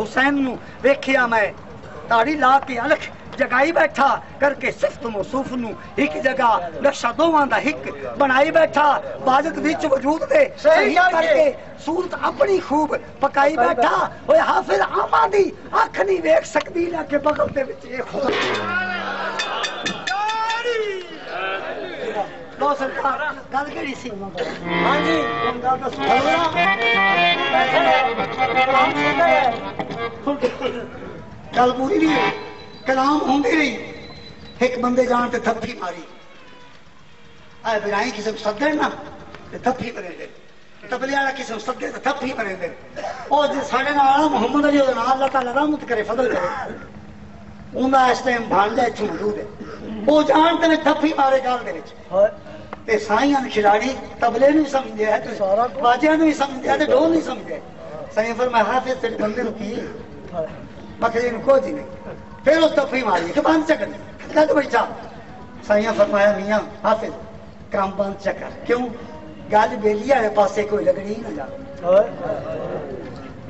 हुसैन नू वेखिया मैं ताड़ी ला के अलख जगाई बैठा करके सिफ्त मौसूफ नू एक जगह नक्शा दोवां दा हिक बनाई बैठा बाजत विच वजूद दे सही करके सूरत अपनी खूब पकाई बैठा ओए हाफिज आमा दी अख नहीं वेख सकदी ना के बगल दे विच ए खुदा लो सरकार गल केड़ी सी हां जी तुम गल दसो गल पूरी नहीं है कलाम होंगे नहीं एक बंदे जान ते थप्पी मारी आए बिराई किसी को सदे ना ते थप्पी करेंगे तबले वाला किसी को सदे ते थप्पी करेंगे ओ जे साडे नाल मोहम्मद अली दा नाम अल्लाह ताला रहमत करे फजल करे उंदा इस टाइम भांजा इत्थे मौजूद है ओ जान ते थप्पी मारे गाल दे विच ते साईं खिलाड़ी तबले नु समझदे है ते सारा बाजियां नु समझदे है ते ढोल नहीं समझदे साईं फरमाया हाफिज तेरे बंदे नु की बकरी नु कोई नहीं फिर उस तफी मारी कि बंद चकर कद बैठा साइया फरमाया मियां हाफिज काम बंद चकर क्यों गल बेली वाले पासे कोई लगनी ना जा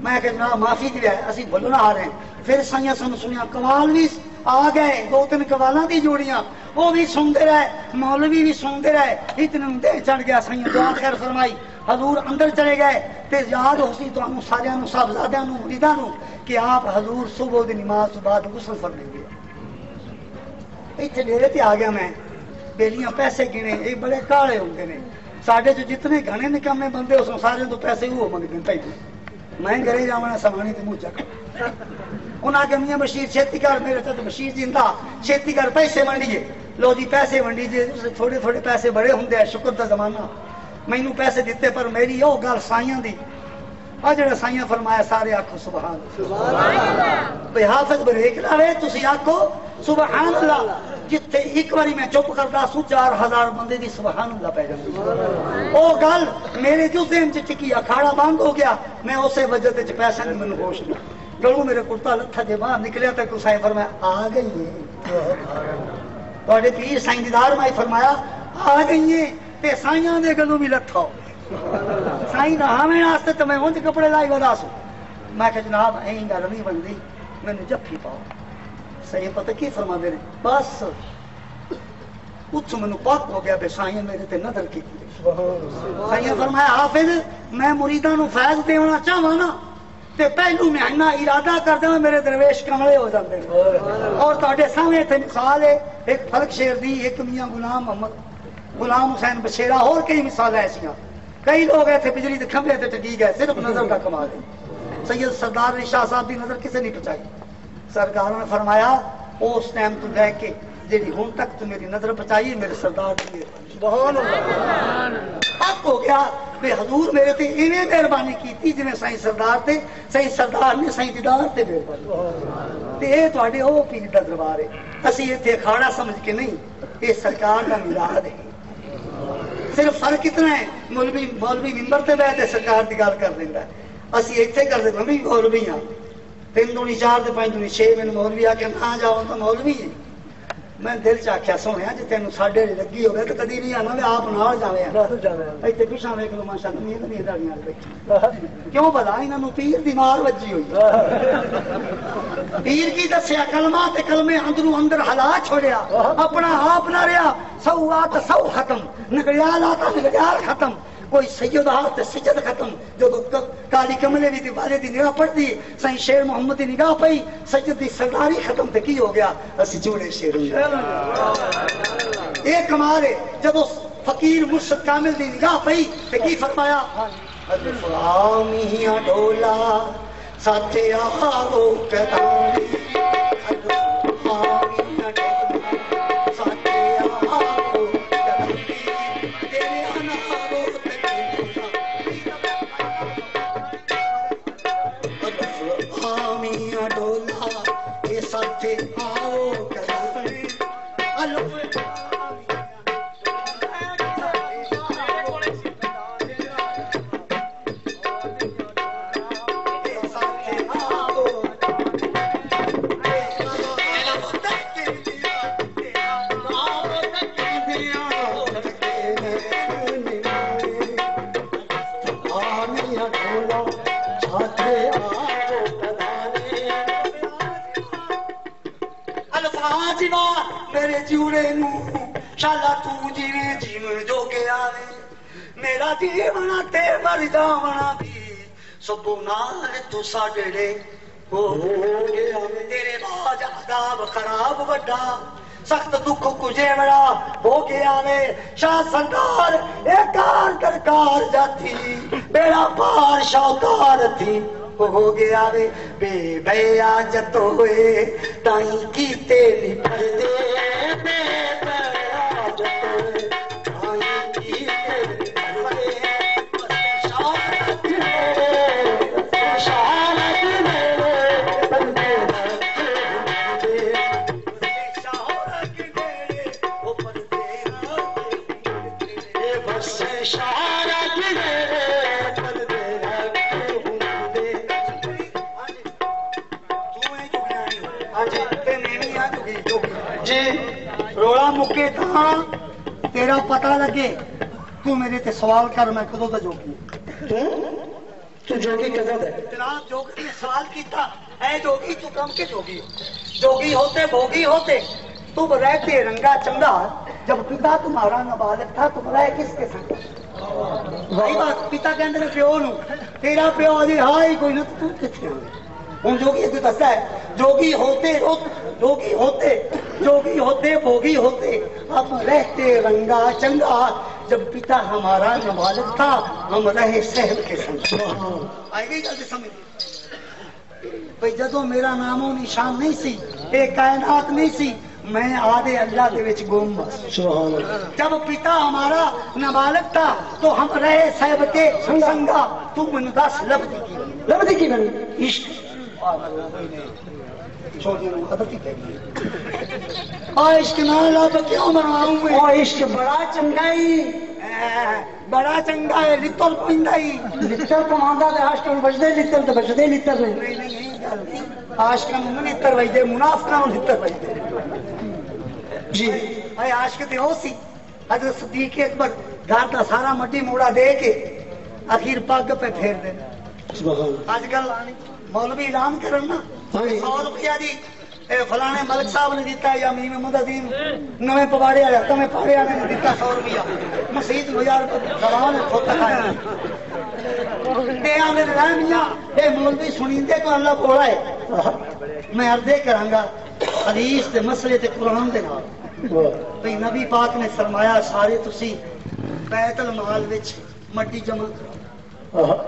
मैं कहना माफी दी असि बोलो ना आ रहे फिर साइया सन सुनिया कमाल भी आ गए दो तीन कवालों की जोड़ियां वो भी सुनते रहे मौलवी भी सुनते रहे इतने दे चढ़ गया साइया दुआ खैर फरमाई हजूर अंदर चले गए ते याद हो सी तुहानू सारियां नू साहबजादियां नू मुरीदां नू कि आप हजूर सुबह दी नमाज तो बाद गुस्ल फरमाएंगे इत्थे डेरे ते आ गया मैं बेलियां पैसे गिने ये बड़े काले होंगे ने साडे जो जितने घने निकम्मे बंदे उस सारे तो पैसे वो मंगदे भाई मैं घरे जावना समानी ते मुंह चक उन्हें आगे मियां बशीर छेती कर मेरे तो बशीर जिंदा छेती कर पैसे वंडिए लो जी पैसे वंडीजे थोड़े थोड़े पैसे बड़े होंगे शुक्र दा जमाना मैनू पैसे दिते पर मेरी ओ गल साइयां दी आ जेड़ा साइयां फरमाया सारे आखो सुभान अल्लाह हाफिज ब्रेक लावे तुसी आखो सुभान अल्लाह जिथे एक बारी मैं चुप करदा सु 4000 बंदे दी सुभान अल्लाह पै जांदी ओ गल मेरे जो ज़हन च टिकी अखाड़ा बंद हो गया मैं उसे वजह ते पैसा नहीं मैनू होश नहीं गलू मेरे कुर्ता लत्था जे बाहर निकलिया तो कुसाई फरमाया आ गई है तुहाडे पीर साईं दीदार माई फरमाया आ गई है ते साइयां दे गलू भी लत्था साईं नहावे वास्ते तो मैं उंज कपड़े लाई वदा सू मैं कहा जनाब ऐ गल नहीं बनती मैनू जफ्फी पाओ सही पता की फरमाते ने बस उत्थों मैनू पक हो गया बे साईं मेरे ते नजर की साईं फरमाया हाफिज मैं मुरीदां नू फैज देना चाहवां ना ते पहलू महीना इरादा कर देवां मेरे दरवेश कमले हो जाते हैं और तुहाडे सामने इत्थे मिसाल है एक फलक शेर दी एक मियां गुलाम हुसैन बशेरा और कई मिसाल ऐसियां कई लोग ऐसे बिजली के खंभे से टकी गए सिर्फ नजर का कमाल है सैयद सरदार अली शाह साहब की नजर किसे नहीं बचाई सरकार ने फरमाया उस टाइम तो लैके जी हुण तक तो मेरी नजर बचाई मेरे सरदार की हक हो गया वे हजूर मेरे ते इवें मेहरबानी की जिवें साईं सरदार ते साईं सरदार ने साईं दीदार ते मेहरबानी ते ये तुहाडे ओ पीर दा दरबार है असीं इत्थे अखाड़ा समझ के नहीं ये सरकार दा मिलाद है सिर्फ फर्क इतना है मौलवी मिंबर ते बैठे सरकार की गल कर देंदा असीं इत्थे करदे मैं भी मौलवी हां 3 दूनी 4 ते 5 दूनी 6 मैनूं मौलवी आके ना जाओ तो मौलवी है मैं दिल च आख्या सोहणिया जे तेनू साडे लगी होवे तो कदी नहीं आना आप नाल जावे इत्थे पिछा वेख लो माशाअल्लाह नींद नहीं दाड़ियां बैठी क्यों भला इन्हां नूं पीर दी मार वजी होई पीर की दस्या कलमा ते कलमे अंदरों अंदर हला छोड़िया अपना आप ना रहा सौ आ तो सौ खत्म नगड़ियाल आता नगड़ियाल खत्म कोई सैयद आ तो सजद खत्म जो काली कमले भी वाले दी निगाह पड़ती साईं शेर मोहम्मद की निगाह पई सजद की सरदारी खत्म तो की हो गया असि जोड़े शेर ये कमाल है जब फकीर मुर्शद कामिल की निगाह पई तो की फरमाया मियां डोला साथे आओ कदानी जीवा मेरे जीवने नू शाला तू जीवे जीवन जो के आवे मेरा जीवना ते मर जावना भी सबो नाल तू साडे हो गया तेरे बाज अदाब खराब वड्डा सख्त दुख कुजेवड़ा हो गया वे शाह सरकार एकार दरकार जाती बेड़ा पार शाहकार थी हो गया वे बेबया जतोए ताई कीते निफर दे बेबया जतोए ताई कीते निफर दे मुके था तेरा पता लगे तू मेरे ते सवाल कर मैं कदों दा जोगी तू जोगी कदों दा जनाब जोगी ने सवाल किया ऐ जोगी तू कम के जोगी जोगी होते भोगी होते तुम रहते रंगा चंगा जब पिता तुम्हारा नाबालिग था तुम रहे किसके संग भाई बात पिता कहते ने प्यो नू तेरा प्यो अजे हां ही कोई ना तू किथे हूं जोगी तू दसदा है जोगी होते भोगी होते अब रहते रंगा चंगा जब पिता हमारा नाबालिग था हम रहे सहब के संग आई गई गल समझ भाई जदों मेरा नामो निशान नहीं सी ये कायनात नहीं सी मैं आधे अल्लाह के विच गुम सुभान अल्लाह जब पिता हमारा नाबालिग था तो हम रहे सहब के संगा तू मैनू दस लभदी की बनी इश्क इश्क ना लब क्यों मरवाऊं मैं इश्क बड़ा चंगा है लित्तल पिंदा ही लित्तल कमांदा ते आशिक बजदे लित्तल ते बजदे लित्तल नहीं आशिक नूं लित्तल बजदे मुनाफिकां नूं लित्तल बजदे जी अरे आशिक ते हो सी हजरत सिद्दीक अकबर घर दा सारा मट्टी मोड़ा दे के आखिर पग पे फेर दे सुभान आजकल मौलवी ऐलान करन ना 100 रुपया दी फलाने मलिक साहब ने दिता या मीम मुददीन नवे पवाड़े वाले तमे पाड़े वाले ने दिता 100 रुपया मसीद 1000 सवाल खोता खाया ते आने रहमिया ए मौलवी सुनींदे को अल्लाह बोला है मैं अर्जे करांगा हदीस ते मसले ते कुरान दे नाल भई नबी पाक ने फरमाया सारे तुसी बैतुल माल विच मट्टी जमा करो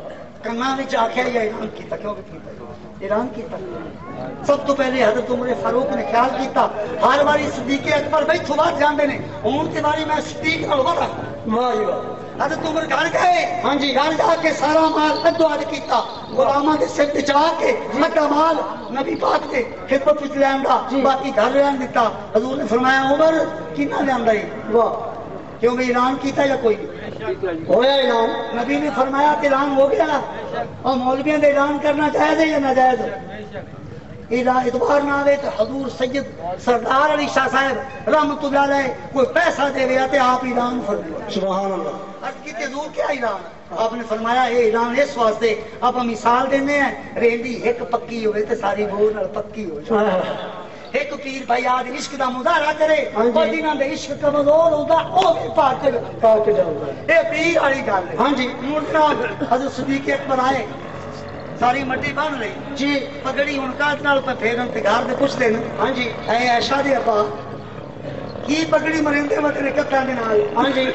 कन्ना विच आख्या या ऐलान कीता क्योंकि ऐलान किया सब तो पहले हजरत उमर फारूक ने ख्याल किया हर बारी सिद्दीक अकबर भाई थुबात जानते ने हुण ते बारी मैं सिद्दीक नाल वधा वाह जी वाह हजरत उमर घर गए हां जी घर जाके सारा माल अद्वाद किया गुलामां दे सिर ते चढ़ा के मक्का माल नबी पाक दे खिदमत विच लैंदा बाकी घर रहन दिता हजूर ने फरमाया उमर कितना लैंदा है वाह क्यों भी ऐलान किया या कोई होया ऐलान नबी ने फरमाया ऐलान हो गया और मौलवियों का ऐलान करना जायज है या नाजायज इतबार ना आवे तो हजूर सैयद सरदार अली शाह साहब रहमतुल्लाह अलैह कोई पैसा देवे ते आप ऐलान फरमाओ सुभान अल्लाह अर्ज की हुजूर क्या ऐलान आपने फरमाया ये ऐलान इस वास्ते आप मिसाल देने हैं रेंदी एक पक्की होवे ते सारी बोर नाल पक्की हो एक पीर भाई आज इश्क का मुजाहरा करे और जिन्हां दे इश्क कमजोर होगा ओ भी पाक जाऊगा ये पीर वाली गल है हां जी मुर्दा हजरत सिद्दीक अकबर आए सारी मट्टी बन रही जी पगड़ी हुन काट नाल पे फेरन ते घर दे पुछदे ने हां जी ऐ ऐशा दे अपा की पगड़ी मरिंदे वतने कत्ता दे नाल हां जी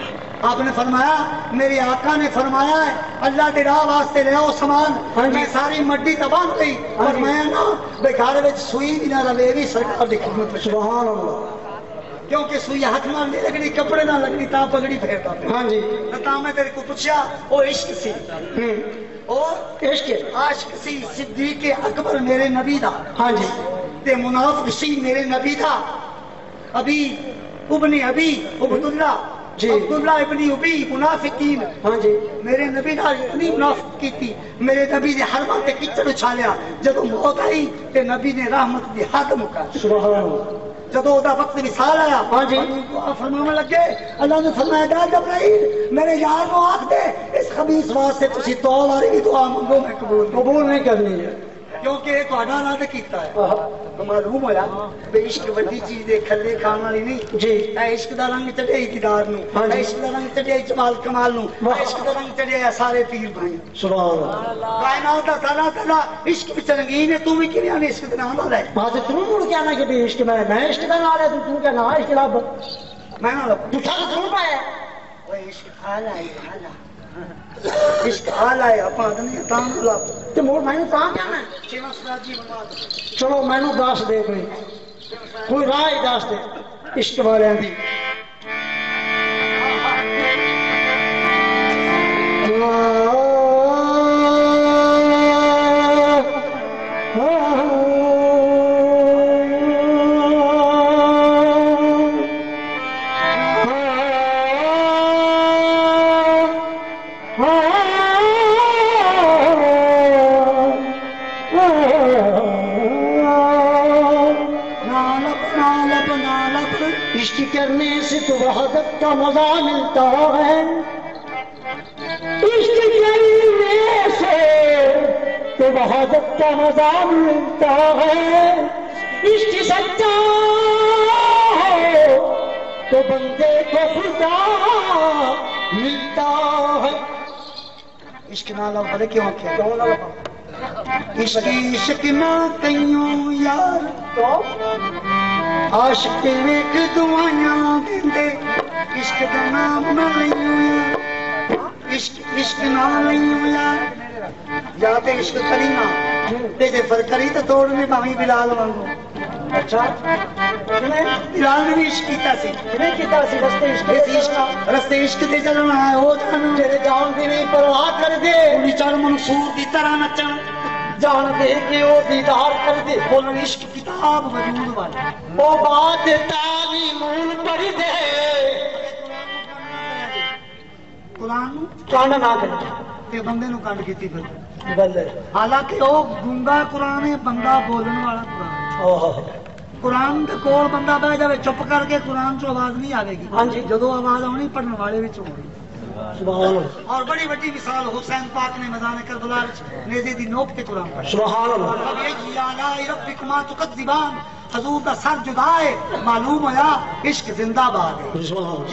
आपने फरमाया मेरे आका ने फरमाया है अल्लाह के राह वास्ते ले आओ सामान मैं सारी मड्डी तबाह गई और मैं ना बेकार विच सुई भी ना रवे भी सरकार दी खिदमत में सुभान अल्लाह क्योंकि सुई हाथ नाल नहीं लगनी कपड़े नाल लगनी ता पगड़ी फेरदा हां जी ता मैं तेरे को पूछया ओ इश्क सी और इश्क आशिक सी सिद्दीक अकबर मेरे नबी दा हां जी ते मुनाफिक सी मेरे नबी दा अभी उबनी अभी उबदुल्ला जी अब्दुल्ला इब्नी उबी मुनाफिकीन हां जी मेरे नबी नाल इतनी मुनाफिकी की मेरे नबी ने हर वक्त किचड़ उछालिया जब मौत आई ते नबी ने रहमत दी हद मुका सुभान अल्लाह जब ओदा वक्त विसाल आया हां जी फरमाने लगे अल्लाह ने फरमाया जबराइल मेरे यार को आख दे इस खबीस वास्ते तुसी 2 बारी भी दुआ मांगो मैं कबूल नहीं करनी है क्योंकि ये ਤੁਹਾਡਾ ਨਾ ਤੇ ਕੀਤਾ ਹੈ ਮਾਲੂਮ ਹੋਇਆ ਵੀ ਇਸ਼ਕ ਵੱਡੀ ਚੀਜ਼ ਦੇ ਖੱਲੇ ਖਾਣ ਵਾਲੀ ਨਹੀਂ ਜੀ ਇਹ ਇਸ਼ਕ ਦਾ ਰੰਗ ਚੜਿਆ ਇਕਦਾਰ ਨੂੰ ਇਹ ਇਸ਼ਕ ਦਾ ਰੰਗ ਚੜਿਆ ਜਮਾਲ ਕਮਾਲ ਨੂੰ ਇਹ ਇਸ਼ਕ ਦਾ ਰੰਗ ਚੜਿਆ ਸਾਰੇ ਪੀਰ ਭਾਈ ਸੁਭਾਨ ਅੱਲਾਹ ਕਾਇਨਾਤ ਦਾ ਸਾਰਾ ਤਲਾ ਇਸ਼ਕ ਵਿੱਚ ਰੰਗੀਨ ਹੈ ਤੂੰ ਵੀ ਕਿਵੇਂ ਆਨੇ ਇਸ਼ਕ ਦੇ ਨਾਲ ਹੈ ਬਾਤ ਤੂੰ ਮੁੜ ਕੇ ਆਣਾ ਕਿ ਇਸ਼ਕ ਮੈਂ ਇਸ਼ਕ ਦਾ ਨਾਲ ਹੈ ਤੂੰ ਕਿਹਾ ਨਾ ਇਸ਼ਕ ਲੱਭ ਮੈਂ ਨਾ ਲੱਭ ਤੂੰ ਸਾਰਾ ਜ਼ਰੂਰ ਪਾਇਆ ਓਏ ਇਸ਼ਕ ਆਲਾ ਹੈ ਆਲਾ इश्क आला है अपना नहीं तां ला ते मोर मैंने तां क्या मैं सेवा सराजी बनवा दे चलो मैनू दस दे कोई राह ही दस दे इश्क वाले दी करने से तो वहदत का मजा मिलता है इश्क करने से तो वहदत का मजा मिलता है इश्क सच्चा हो तो बंदे को खुदा मिलता है इश्क ना लो भले क्यों क्या क्यों ना लो इश्क ना कहीं यार तो आशिक वेख दुआयां देंदे इश्क दा नाम ना लईयो इश्क ना लईयो यार या ते इश्क करी ना ते जे फर्क करी तो तोड़ में भावी बिलाल वांगू अच्छा बिलाल ने भी इश्क कीता सी रस्ते इश्क ते चलना है ओ जान तेरे जान दी नहीं परवाह कर दे उनी चढ़ मंसूर दी तरह नचन जान दे के ओ दीदार कर दे बोलन इश्क किताब वजूद वाली ओ बात तालीमून पढ़ दे कुरान कांड ना कर ते बंदे नु कांड कीती फिर बल्ले हालांकि ओ गूंगा कुरान है बंदा बोलने वाला कुरान ओहो कुरान दे कोल बंदा बैठ जावे चुप करके कुरान चो आवाज नहीं आवेगी हां जी जदों आवाज आनी पढ़ने वाले विच होनी सुभान अल्लाह और बड़ी बड़ी मिसाल हुसैन पाक ने मैदान करबला नेज़े दी नोक पे कुरान पढ़ा सुभान अल्लाह या ला रब्बिकुमा तुकज़िबान हजूर दा सर जुदा है मालूम होया इश्क जिंदाबाद है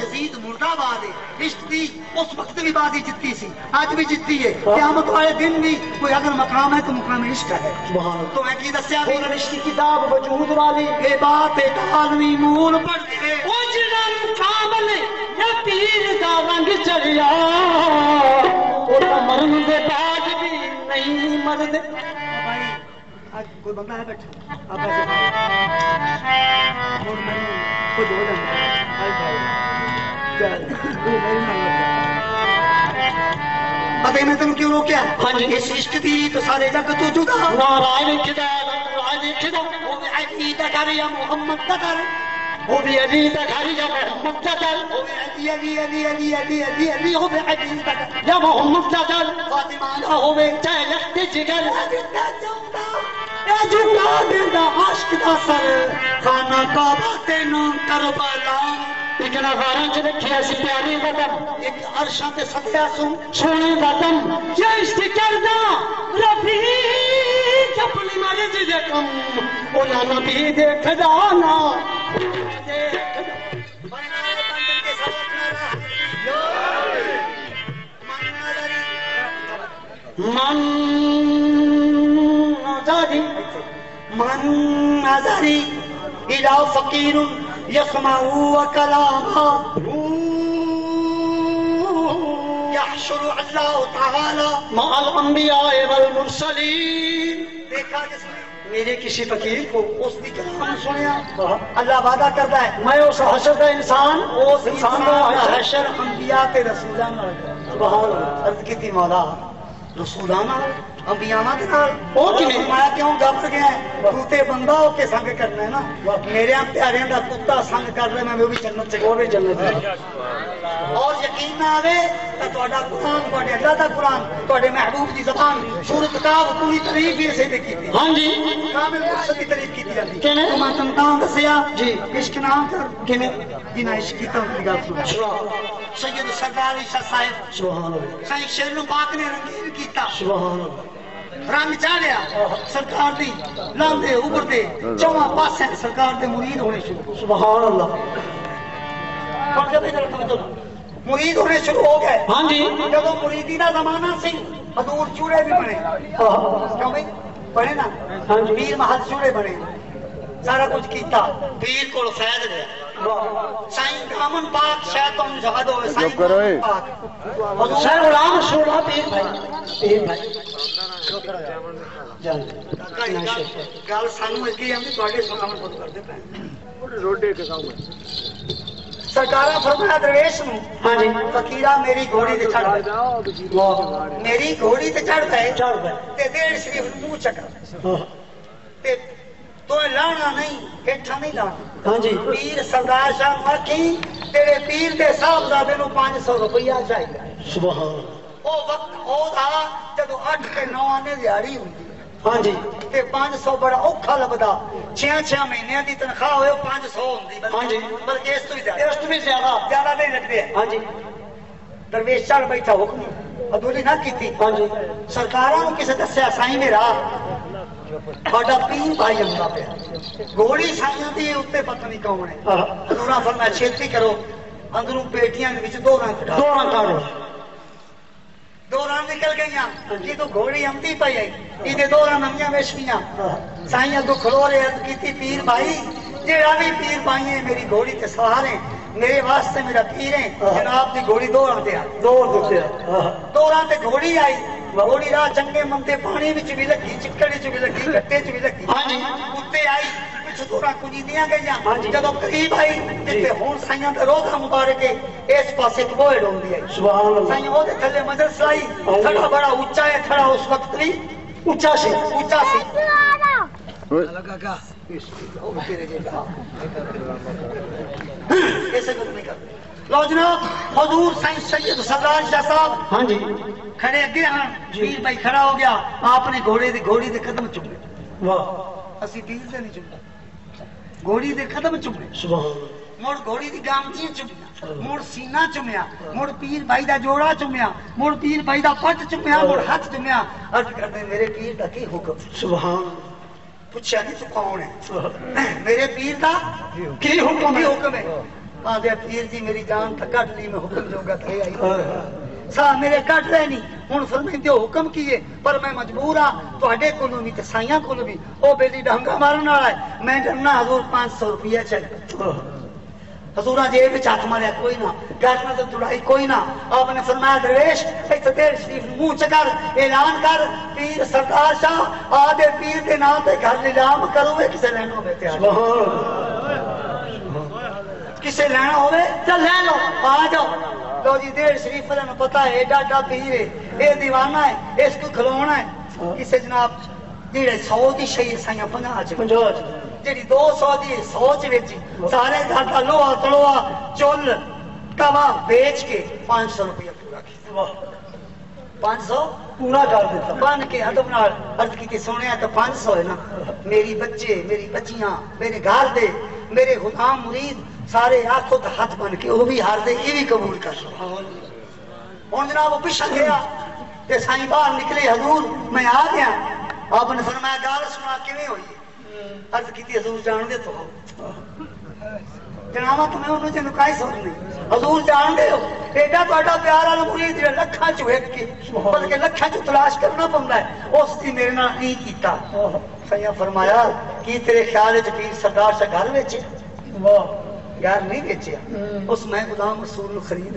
यजीद मुर्दाबाद है इश्क दी उस वक्त भी बात जितती सी आज भी जितती है क़यामत वाले दिन भी कोई अगर मकाम है तो मकाम इश्क है सुभान अल्लाह तो मैं की दस्या भी इश्क की किताब वजूद वाली ये बात है तालवी मूल पढ़ते हैं ओ जिना मुकाबले या पीर दा रंग चढ़िया ओ मरन दे बाद भी नहीं मरदे भाई आज कोई बंदा है बैठा आप ऐसे और मैंने खुद हो जाए चल वो मेरे नाम अबे मैं तेन क्यों रोकया हां जी इस इश्क दी तो सारे जग तो जुदा नारायण खिदा वो भी अली दा घर या मोहम्मद दा घर वो भी अली दा घर या मोहम्मद दा घर वो भी अली हो भी अली दा घर या मोहम्मद दा घर फातिमा दा होवे चाहे लखते जिगर ए जुगा देंदा आशिक दा सर खाना काबा ते नाम करबला एक नगारा च रखिया सी प्यारी वतन एक अरशां ते सदया सोने वतन ये इश्क करदा रफी अपनी मर्जी दे कम ओ ना नबी देखदा ना मन नजरी इला फकीर यस्माउ कलामा यहशुरु अल्लाह तआला मअल अंबिया वल मुरसलीन देखा मेरे किसी फकीर को उसकी कलाम सुनिया अल्लाह वादा करता है मैं उस हशर का इंसान उस इंसान का हशर अंबिया ते रसूलां नाल सुभान अल्लाह अर्ज कीती मौला रसूलां नाल अंबियावां दे नाल ओ किवें मैं क्यों घबरा गया तू ते बंदा हो के संग करना है ना मेरे प्यारियां दा कुत्ता संग कर ले मैं वो भी जन्नत च वो भी जन्नत है और यकीन ना आवे तो ਤੁਹਾਡਾ कुरान ਤੁਹਾਡੇ अल्लाह दा कुरान ਤੁਹਾਡੇ महबूब दी ज़बान सूरत काफ पूरी तारीफ इसे दे कीती हां जी कामिल कुरान दी तारीफ कीती जांदी किने तो मैं तंता दसया जी इश्क नाम कर किने जिना इश्क कीता उनकी गल सुनो सैयद सरदार ईसा साहब सुभान अल्लाह साईं शेर नु पाक ने रंगीन कीता सुभान अल्लाह रंग चाढ़िया सरकार दी लांदे उभरदे चौवां पासे सरकार दे मुरीद होने शुरू। सुभान अल्लाह। मुरीद होने शुरू हो गए। हाँ जी। जब मुरीदी का जमाना सी हजूर चूड़े भी बने। क्यों भाई बने ना। हाँ जी। पीर महल चूड़े बने, सारा कुछ किया। पीर को फैद गया साईं दामन पाक शायद तुम याद हो साईं दामन पाक सर गुलाम सुना पीर भाई गल सानू अगे आंदी ਤੁਹਾਡੇ सुनावन खुद करदे पए रोडे के काम सरकारा फरमाया दरवेश नु। हां जी। फकीरा मेरी घोड़ी ते चढ़ गए, मेरी घोड़ी ते चढ़ गए ते देर शरीफ मुंह चका ते तो लाना नहीं हेठा नहीं लाना। हाँ जी। पीर सरदार शाह मरखी तेरे पीर दे साहबजादे नु 500 रुपया चाहिए। सुभान। ओ वक्त ओ था जदों 8 ते 9 आने दिहाड़ी हुंदी। हाँ जी। ते 500 बड़ा औखा लगदा। 6-6 महीने दी तनख्वाह होए 500 हुंदी। हाँ जी। बल्कि इस तो भी ज्यादा नहीं लगदे। हाँ जी। दरवेश चढ़ बैठा हुक्म अदूली ना कीती। हाँ जी। सरकारां नु किसे दस्या साईं मेरा बड़ा पीर भाई आंदा पे घोड़ी साइयां दी उत्ते पता नहीं कौन है। हजूरा फरमाया छेती करो अंदरों पेटियां दे विच दो रंग काढ़ो। दो रंग निकल गईयां कि तो घोड़ी आंदी पई आई इदे दो रंग नवियां वेशकियां साइयां तो खलो रे अर्ज कीती पीर भाई जेड़ा भी पीर भाई है मेरी घोड़ी ते सवार है मेरे वास्ते मेरा पीर है जनाब दी घोड़ी दो रंग दे दो रंग ते घोड़ी आई। घोड़ी राह चंगे मंदे पानी विच भी लगी चिक्कड़ विच भी लगी गट्टे च भी लगी। हाँ जी। उत्ते आई पिछ दूरा कुजीदियां गईयां। हाँ जी। जदों करीब आई जिथे हुण साइयां दा रोधा मुबारक है इस पासे एक बोड़ होंदी आई। सुभान अल्लाह। साइयां ओदे थल्ले मजलिस लाई थड़ा बड़ा ऊंचा है थड़ा उस वक्त भी ऊंचा सी लगा का ओ तेरे जेगा ऐसे कुछ नहीं कर। लो जनाब हजूर साईं सैयद सरदार शाह साहब। हाँ जी। खड़े अगे हाँ पीर भाई खड़ा हो गया आपने घोड़ी दे कदम चुमे। वाह असी पीर से नहीं चुमे घोड़ी दे कदम चुमे। सुभान। मुड़ घोड़ी दी गामची चुमिया मुड़ सीना चुमिया मुड़ पीर भाई दा जोड़ा चुमिया मुड़ पीर भाई दा पट चुमिया मुड़ हाथ चुमिया अर्ज करदे मेरे पीर दा की हुक्म। सुभान। पूछया नहीं तू कौन है मेरे पीर दा की हुक्म है। आदे पीर जी मेरी जान तक कट ली मैं हुक्म जोगा थे आई सा मेरे कट रहे नहीं हुन फरमाइंदे हुक्म किए पर मैं मजबूर हां तुहाडे कोलों भी ते साइयां कोलों भी ओ बेली डांगा मारन वाला है मैं डरना हजूर 500 रुपया चाहिए। हजूरा जेब विच हाथ मारिया कोई ना गर्दन ते तुड़ाई कोई ना आपने फरमाया दरवेश इत्थे तेरे शरीफ मुंह च कर ऐलान कर पीर सरदार शाह आदे पीर के नाम पे घर नीलाम करोगे किसे लेना होवे ते किसे लेना होवे चल ले लो आ जाओ। लो जी देर शरीफ वाले पता है एडा पीर है ये दीवाना है इसको खिलौना है किसे जनाब जेड़े 100 की शहीद साइयां 50 जेड़ी 200 दी 100 च बेची सारे घर का लोहा तलोहा चुल तवा बेच के 500 रुपया पूरा किया। 500 पूरा कर देता बन के हदम नाल अर्ज की सुनिया तो 500 है ना मेरी बच्चे मेरी बच्चियां मेरे घर दे मेरे गुलाम मुरीद सारे आंखों का हाथ बन के वो भी हार दे ये भी कबूल कर। हुन जनाब पिछा गया ते साईं बाहर निकले हजूर मैं आ गया आपने फरमाया गाल सुना किवें होई अर्ज की हजूर जान दे तो जनाबा तुम्हें उन्होंने जो नुकाई सोचनी हजूर जान दे हो एडा तुहाडा प्यार वाला मुरीद जेड़ा लखां चो एक के बल्कि लखां चो तलाश करना पौंदा है उसदी मेरे नाल नहीं कीता। सैया फरमाया कि तेरे ख्याल च पीर सरदार सा घर बेचे वाह यार नहीं बेचे उस मैं गुलाम रसूल खरीद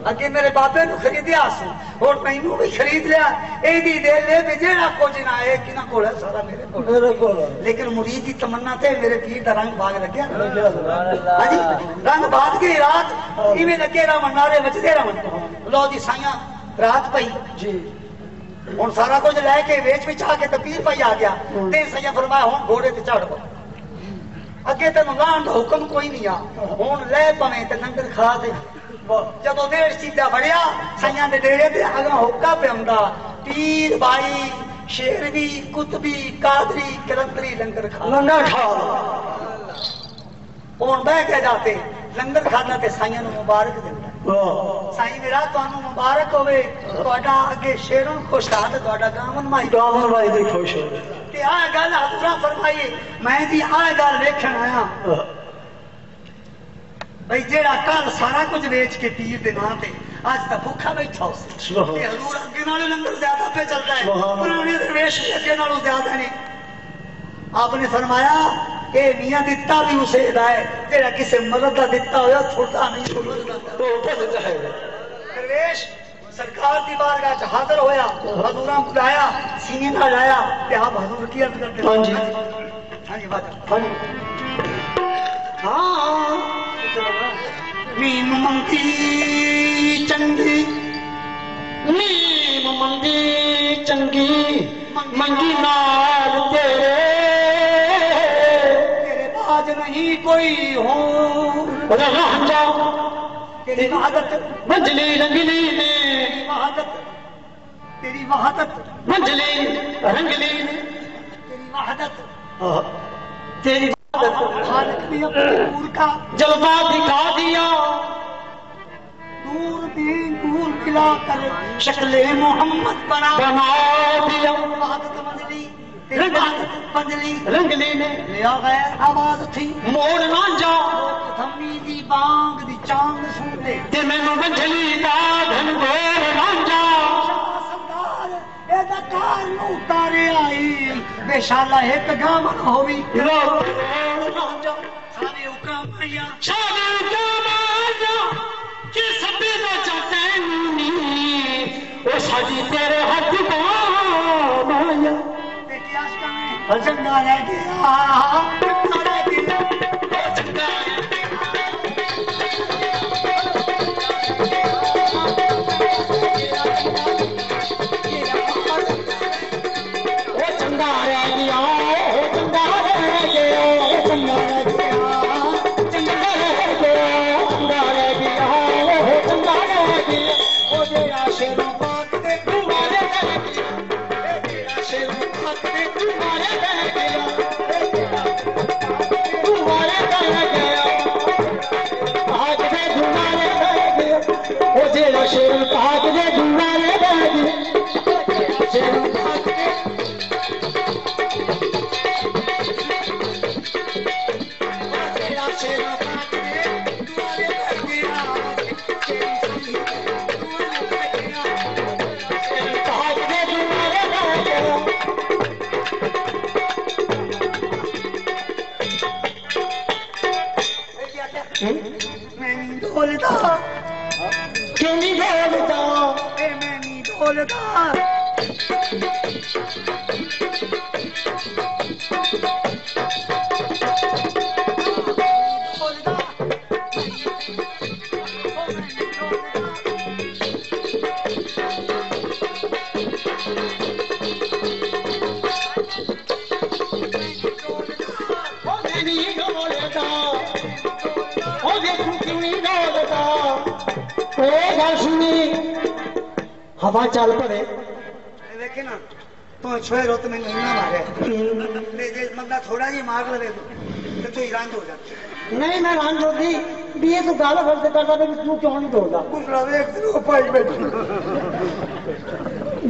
अगे मेरे बाबे नु खरीदिया और मैनू भी खरीद लिया एदी दे ले भी जेड़ा कुछ ना है कि ना कोल सारा मेरे कोल लेकिन मुरीद की तमन्ना थे मेरे पीर दा रंग भाग लग गया। हां जी रंग भाग गई रात इवें लगे रहा नारे बजदे रहा लो जी साइयां रात पई जी हुन सारा कुछ लेके वेच विच आके ते पीर भाई आ गया ते सैया फरमाया हुन घोड़े ते चढ़ अगे तेन लाण दा हुक्म कोई नहीं आ हुन ले पवे ते लंगर खा दे जदों देर सीधा फड़िया साइयां दे डेरे ते अगा हुक्का पिया पीर भाई शेरवी कुतबी कादरी कलंदरी लंगर खा हुन बह के जाते लंगर खाना ते साइयां नु मुबारक दिंदा साईं मेरा तुहानू मुबारक होवे तुहाडा अगे शेरों खुश था ते तुहाडा गावन माई दी खुश हो ते आ गल हजरा फरमाई मैं जी आ गल वेखण आया भाई जेड़ा कल सारा कुछ बेच के पीर दे नां ते आज तक भूखा बैठा हो ते हजूर अगे नालों लंगर ज्यादा पे चलता है पुराने दरवेश अगे नालों ज्यादा नहीं आपने फरमाया ये मियां दिता भी उसे है जेड़ा किसी मर्द का दिता होया छोटा नहीं दरवेश सरकार की बारगाह च हाजिर होया हजूरा बुलाया सीने नाल लाया ते आप हजूर की अर्ज करते हां जी हां जी बात हां मीम मंगी चंगी मीम मंगी चंगी मंगी नाल तेरे आज नहीं कोई हो तेरी वहादत मंजली रंगली में तेरी वहादत मंजली रंगली तेरी वहादत तेरी खालिक ने अपने नूर का जलवा दिखा दिया दूरबीन दूर मिलाकर शक्ले मोहम्मद बना दिया वहादत मंजली रंगली ने लिया गैर आवाज थी मोड़ ना जा थम्मी दी बांग दी चांद सुन ले ते मैनू मंजली दा धन गोर ना जा सरदार ए दा कार नु उतारे आई बेशाला एक गावन होवी रो ना जा सारे हुक्म आया सारे हुक्म आया कि सबे दा चाहते नी ओ साडी तेरे हाथ को माया चंगा रह गया हवा चल पड़े देखे ना तो छुए रो तो मैं नहीं मारे बंदा थोड़ा जी मार लगे तो तू रंग हो जाती नहीं मैं रंग होती भी ये तो गाला फलते करता तू क्यों नहीं तोड़ता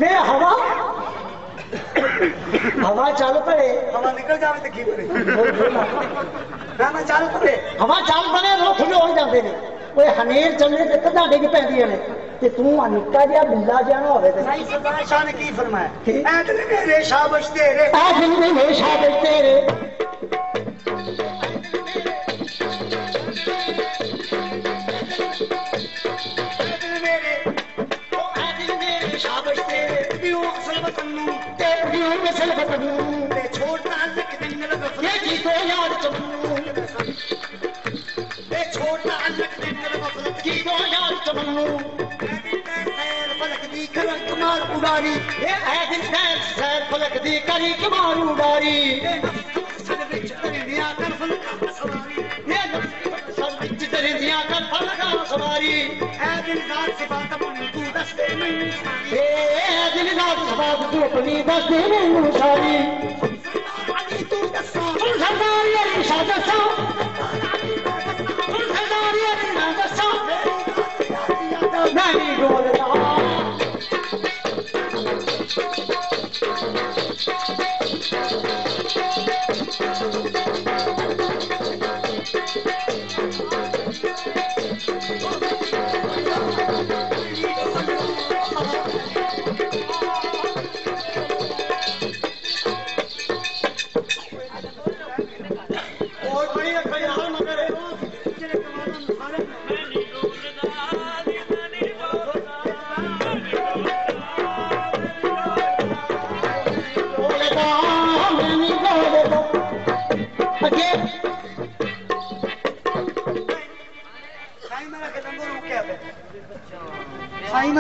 वे हवा हवा चल पड़े हवा निकल जाए तो की पड़े ना चल पड़े हवा चल पड़े रुख जो हो जाते हैं कोई हनेर चलने ते कदाडे की पैंदियां ने ते तू निक्का जिहा बिल्ला जिहा ना होवे ते सही सरदार शाह ने की फरमाया ऐ दिल मेरे शाबाश तेरे ऐ दिल मेरे शाबाश तेरे उड़ारी फलक दी करी कमार उड़ारी सवारी तू अपनी दस सारी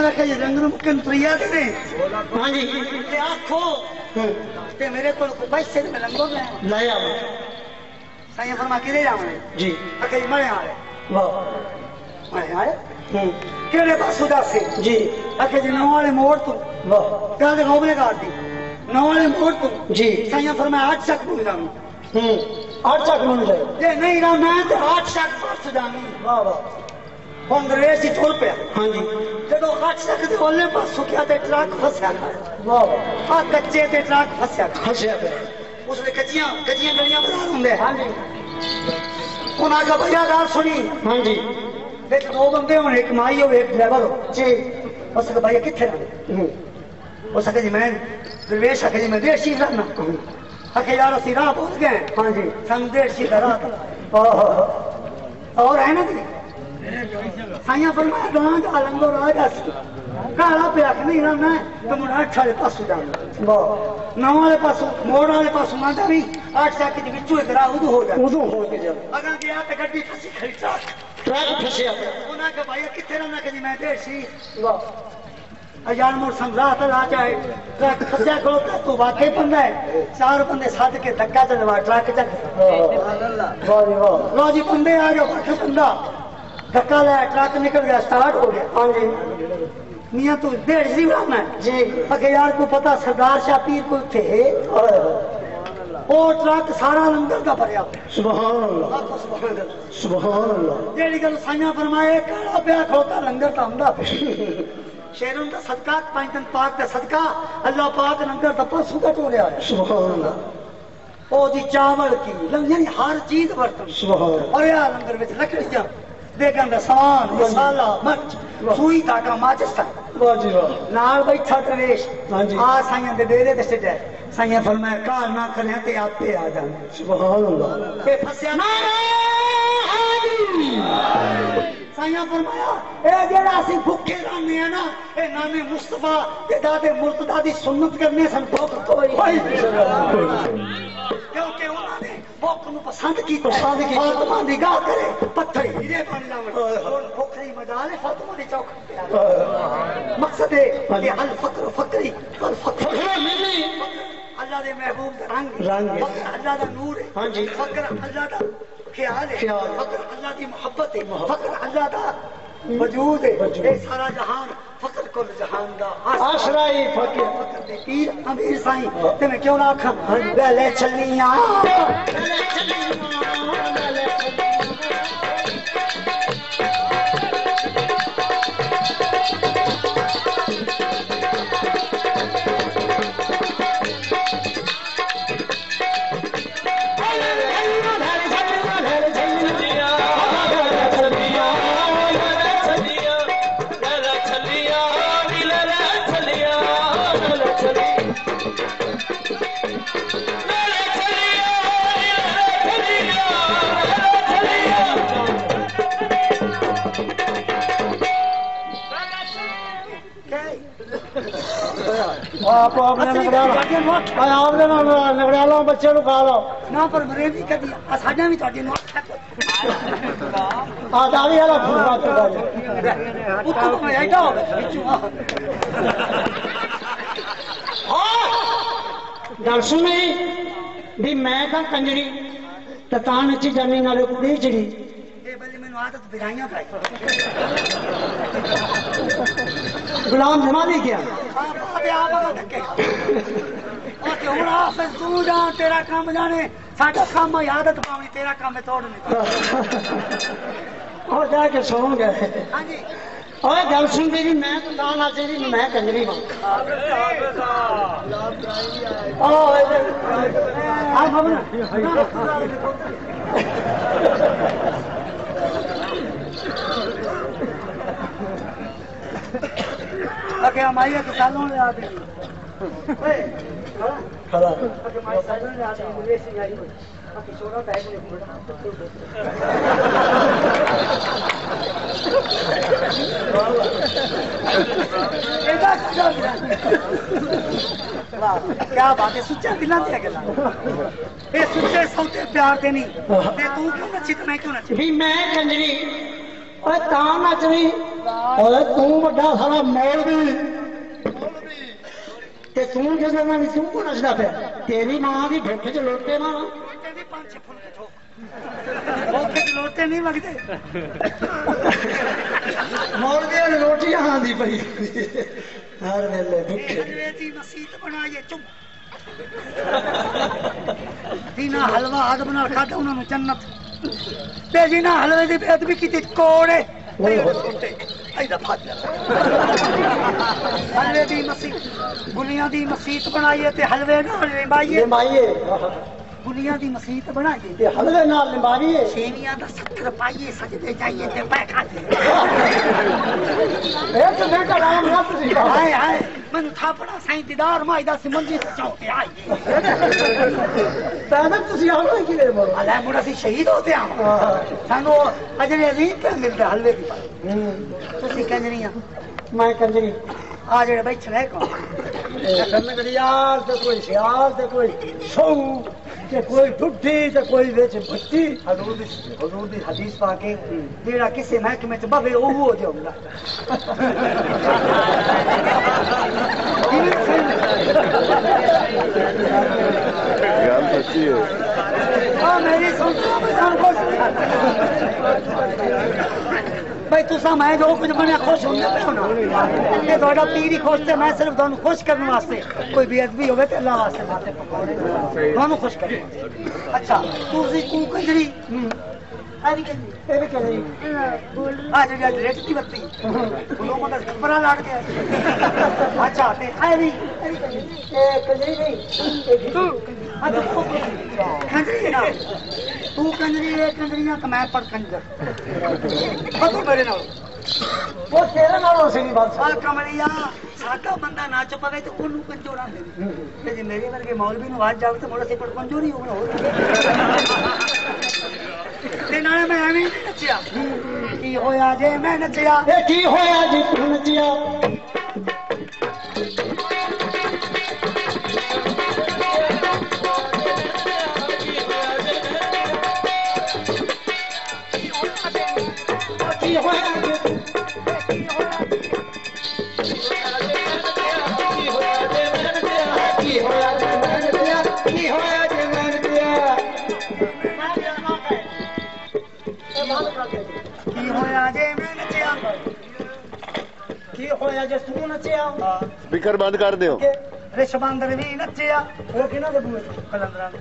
मैं रखे रंग मुक्के त्रिया दे दे। हाँ जी ते आखो ते मेरे को पैसे में लंगो लाया साईं फरमा किधे जावे जी अके मरे आए वाह मरे आए केड़े पासों दस जी अके जी नौ वाले मोड़ तू वाह क्या दे गोबले काट दी नौ वाले मोड़ तू जी साईं फरमा 8 तक मुझ जाऊं 8 तक मुझ जाए ये नहीं रहा मैं तो 8 तक पास जाऊं वाह वाह अंग्रेज ही तोड़ पे हाँ जी जो 8 तक दे ओले पासों क्या ते ट्रक फसया वाह आ कच्चे ते ट्रक फसया फंसया पे उसने कच्चियां कच्चियां गलियां बना होंगे हाँ जी उन्हें का भैया गाल सुनी हाँ जी देख दो बंदे हो एक माई हो एक ड्राइवर हो जी उसके भैया कितने रहे हो सके जी मैं प्रवेश आके जी मैं देशी रहना आके यार असि राह पहुंच गए हाँ जी सन देशी का राह और है ना जी साइया फरमाया गां का लंगो राजा काला पे आख नहीं रहना तो मुझे 8 वाले पासों जाना वाह 9 वाले पासों मोड़ वाले पासों मांदा नहीं 8 तक के बिचू एक राह उदू हो जाए उदू हो के जा अगर गया तो गड्डी फसी खड़ी ट्रक फंसया पे उन्हें का भैया कितने रहना कि मैं देशी वाह यार मोर संग्रह तो ला जाए ट्रक फंसा करो तू वाकई बंदा है 4 बंदे साथ के धक्का चलवा ट्रक चल वाह जी वाह लो जी बंदे आ गए बाकी बंदा धक्का लाया ट्रक निकल गया स्टार्ट हो गया हाँ जी मियाँ तू डेढ़ सी बनाना जी अगे यार को पता सरदार शाह पीर को थे वो ट्रक सारा लंगर का भरया सुभान अल्लाह सुभान अल्लाह जेड़ी गल साइया फरमाए काला प्या खोता लंगर का हुंदा शेरों का सदका पंचन पाक का सदका अल्लाह पाक लंगर का पसू का टोरिया सुभान अल्लाह ओ जी चावल की यानी हर चीज बर्तन सुभान और यार लंगर में लकड़ियां देखन दा सामान मसाला मिर्च सुई धागा माचिस वाह जी वाह नाल बैठा दरवेश हाँ जी आ साइया दे डेरे ते सिटे साइया फरमाया काल ना करे ते आपे आ जाने सुभान अल्लाह ए फसया ना साइया फरमाया ए जेड़ा असि भूखे रहने हैं ना ए नाने मुस्तफा ते दादे मुर्तदा दी सुन्नत करने सन भूख कोई क्योंकि उन्होंने भूख नु पसंद की फातिमा दी गाह करे पत्थर हीरे बन जावन और भूखरी मजाले फातिमा दी चौक पे मकसद है कि अल फक्र फक्री अल फक्र मिली अल्लाह दे महबूब दा रंग रंग अल्लाह दा नूर है हाँ जी फक्र अल्लाह दा ख्याल है फक्र अल्लाह दी मोहब्बत है फक्र अल्लाह दा वजूद है ये सारा जहान फक्र कुल जहान दा आसरा ही फकीर फक्र दे पीर अमीर साईं ते मैं क्यों ना आखां ले चलियां आप अपने नगड़ा लो बच्चे नु खा लो ना पर मरे भी कदी साडा भी ਤੁਹਾਡੇ ਨੂੰ आ दावी वाला फुलवा चुका है उत्तो में ऐडा बिचू गल सुनी भी मैं का कंजरी ततान च जमी नाले कुड़ी चढ़ी ए बल्ले मैनू आदत बिराइयां पाई गुलाम जमा नहीं किया बात आप आ धक्के ओ ते हुन आप तू जा तेरा काम जाने साडा काम है आदत पावनी तेरा काम है तोड़ नहीं और जाके सो गए हां जी ओए गल सुन मेरी मैं तो दान आचे दी मैं कंजरी हां ओ आ भवना अके हमारी तो सालों में आती ओए खड़ा अके हमारी सालों में आती विदेश से आई अके छोरा बैग में क्या बात है सुच्चा दिला दिया गया ये सुच्चे सौते प्यार दे नहीं ते तू क्यों नची ते मैं क्यों नची भी मैं कंजरी ओए ता नचनी और तू बड़ा सारा मौलवी ते तू जिसने मैं तू को नचदा पे तेरी मां दी भुख च लोटे ना लोटे नहीं लगते मौलवी ने रोटियां आंदी पई हर वेले भुखे दी मसीत बनाइए चुप दीना हलवा आग बना खादा उन्होंने जन्नत ते जिना हलवे दी बेअदबी की कोड़े हलवे दी मसीत गुलियां दी मसीत बनाइए ते हलवे नाल निभाइए गुलियां दी मसीत बनाइए ते हलवे नाल निभाइए सेवियां दा 70 पाइए सजदे जाइए ते पै खाते ए तो बेटा राम रस सी हाय हाय मैं थापड़ा साईं दीदार माई दा मंजी ते चौके आई तादा तुसी आओ कि ले बोलो अल्लाह मुड़ा सी शहीद होते हम सानू अजरे अजीब पे मिलदा हलवे दी तुसी कंजरियां मैं कंजरी आ जेड़े बैठे रहे को यार तो कोई सियार तो कोई सौ ते कोई ठुड्डी ते कोई विच भट्टी हजूर दी हदीस पाके जेड़ा किसी महकमे च बवे ओ हो जाऊंगा गल सच्ची है हां मेरी सुनो भाई तुसा मैं जो कुछ बने खुश होंगे पे ना ये थोड़ा पीर ही खुश थे मैं सिर्फ दोनों खुश करने वास्ते कोई बेअदबी होवे ते अल्लाह वास्ते बातें पकाने दोनों खुश करने अच्छा तू कंजरी अभी कंजरी आज रेट की बत्ती बोलो मतलब कपड़ा लाड़ के अच्छा ते अभी कंजरी नहीं तू कंजरी ना तू कंजरी कंजरियां कमै पर कंजर बतो मेरे नाल वो तेरे नाल हो सी बात आ कमलिया साडा बंदा नाच पवे तो ओनू कंजोरा दे ते जे मेरे वर्गे मौलवी नु आवाज जावे तो मोड़ा से पर कंजोरी होना हो ते नाले मैं एवें नचिया की होया जे मैं नचिया ए की होया जी तू नचिया स्पीकर बंद कर दियो रिशबंदर भी नचिया वो किना दे बूए कलंदरा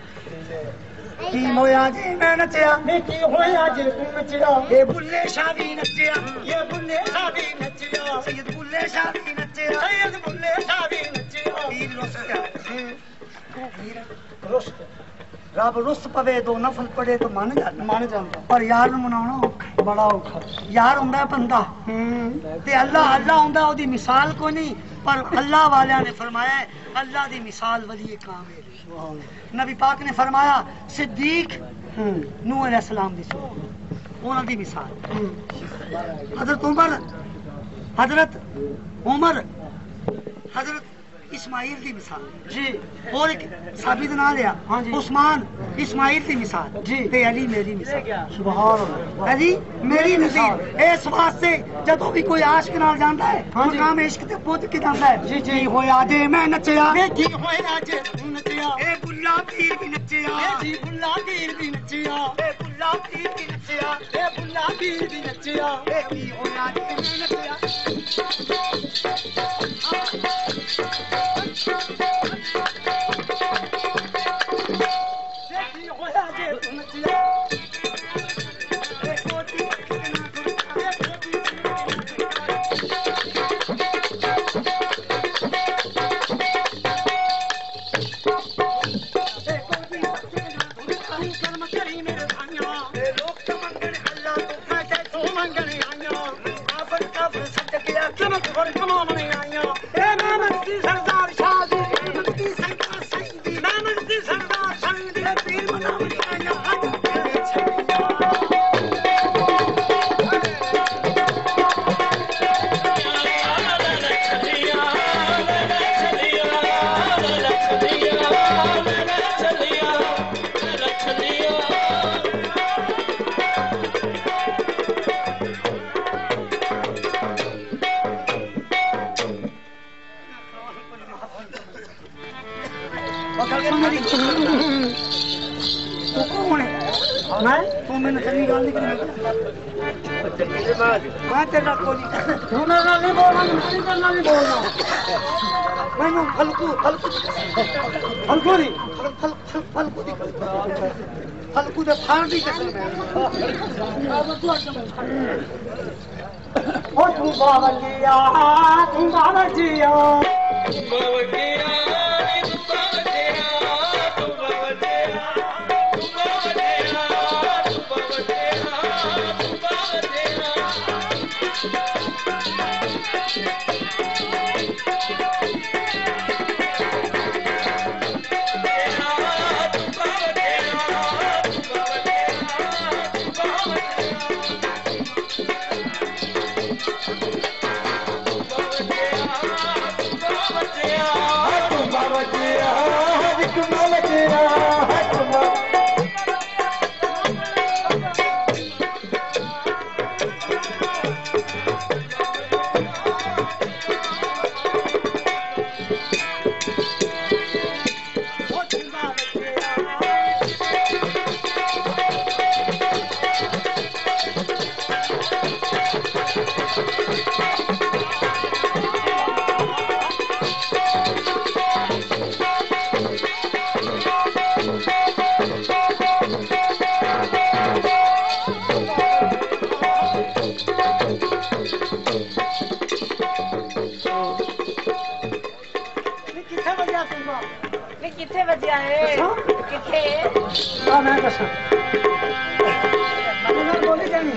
की होया जे मैं नचिया की होया जे तू नचिया ये बुल्ले शाह भी नचिया ये बुल्ले शाह भी नचिया सैयद बुल्ले शाह भी नचिया सैयद बुल्ले शाह भी नचिया पीर रुस्त रुस्त रब रुस्त पवे दो नफल पड़े तो मन जाता पर यार मनाना औखा बड़ा औखा यार हुंदा बंदा ते अल्लाह अल्लाह हुंदा ओदी मिसाल कोई नहीं पर अल्लाह वालियां ने फरमाया अल्लाह दी मिसाल वली कामिल नबी पाक ने फरमाया सिद्दीक नूह अलैहिस्सलाम दी सूरत उन्हां दी मिसाल हजरत उमर हजरत इस्माइल की मिसाल जी और एक साबित ना लिया हाँ जी उस्मान इस्माइल की मिसाल जी ते अली मेरी मिसाल सुभान अल्लाह अली मेरी नज़ीर इस वास्ते जदों भी कोई आशिक नाल जांदा है मकाम इश्क ते पहुंच के जांदा है जी जी होया जे मैं नचिया की होया जे तू नचिया ए बुल्ला पीर भी नचिया जी बुल्ला पीर भी नचिया ए बुल्ला पीर भी नचिया ए बुल्ला पीर भी नचिया ए की होया जे मैं नचिया तू मैंने चंगी गल नहीं करी मैं तेरे नाल कोई तू मेरे नाल नहीं बोलना मैं तेरे नाल नहीं बोलना मैनू फलकू नहीं फलकू दे फाड़ दी कसम ओ तू बावजिया किथे बजिया है किथे मैं कसम बोली जानी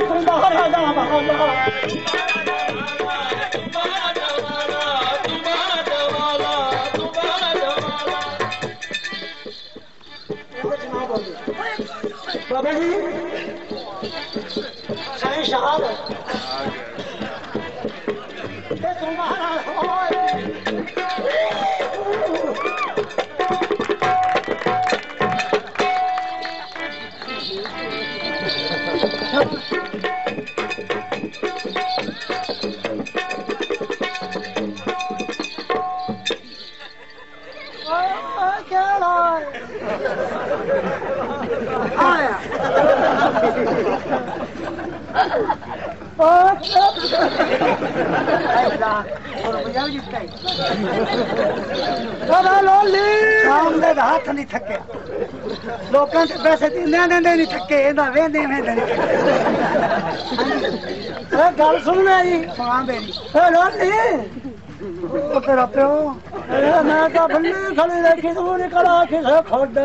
तुम बाहर आ जाओ बाहर बाबा जी साईं साहब हाथ नहीं थके लोगों से पैसे देंदे नहीं थके वेंदे गल सुनना जी हाँ मेरी तेरा प्यो मैं तो बल्ले खड़ी रखी तू निकल आखी से खोद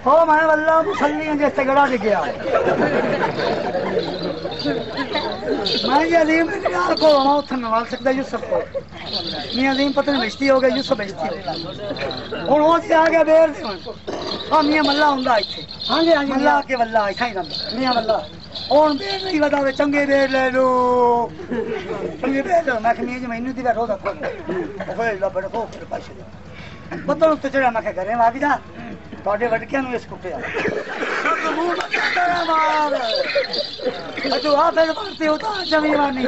हो मैं वल्ला मुसल्ली जिस तगड़ा दिखा मैं जी अलीम यार को होना उठ नवाल सकता यूसुफ को मियां अलीम पता नहीं बेइज्जती हो गया यूसुफ बेइज्जती हुन वो जी आ गया बेर दे हां मियां मल्ला हुंदा इथे हां जी मल्ला के वल्ला इथे ही रंदा मियां मल्ला हुन बेर नहीं वदावे चंगे बेर ले लो चंगे बेर लो मैं मियां जी मैनू दी रोजा खोल ओए ला बड़ को पैसे पता तो चढ़ा मैं घरे आ भी जा ਤੁਹਾਡੇ ਵੜਕਿਆਂ ਨੂੰ ਇਸ ਕੁੱਟਿਆ ਮੂੰਹ ਮੱਥਾ ਮਾਰ ਤੂੰ ਆ ਫਿਰ ਵਰਤੇ ਹੋ ਤਾਂ ਜਮੀਵਾਨੀ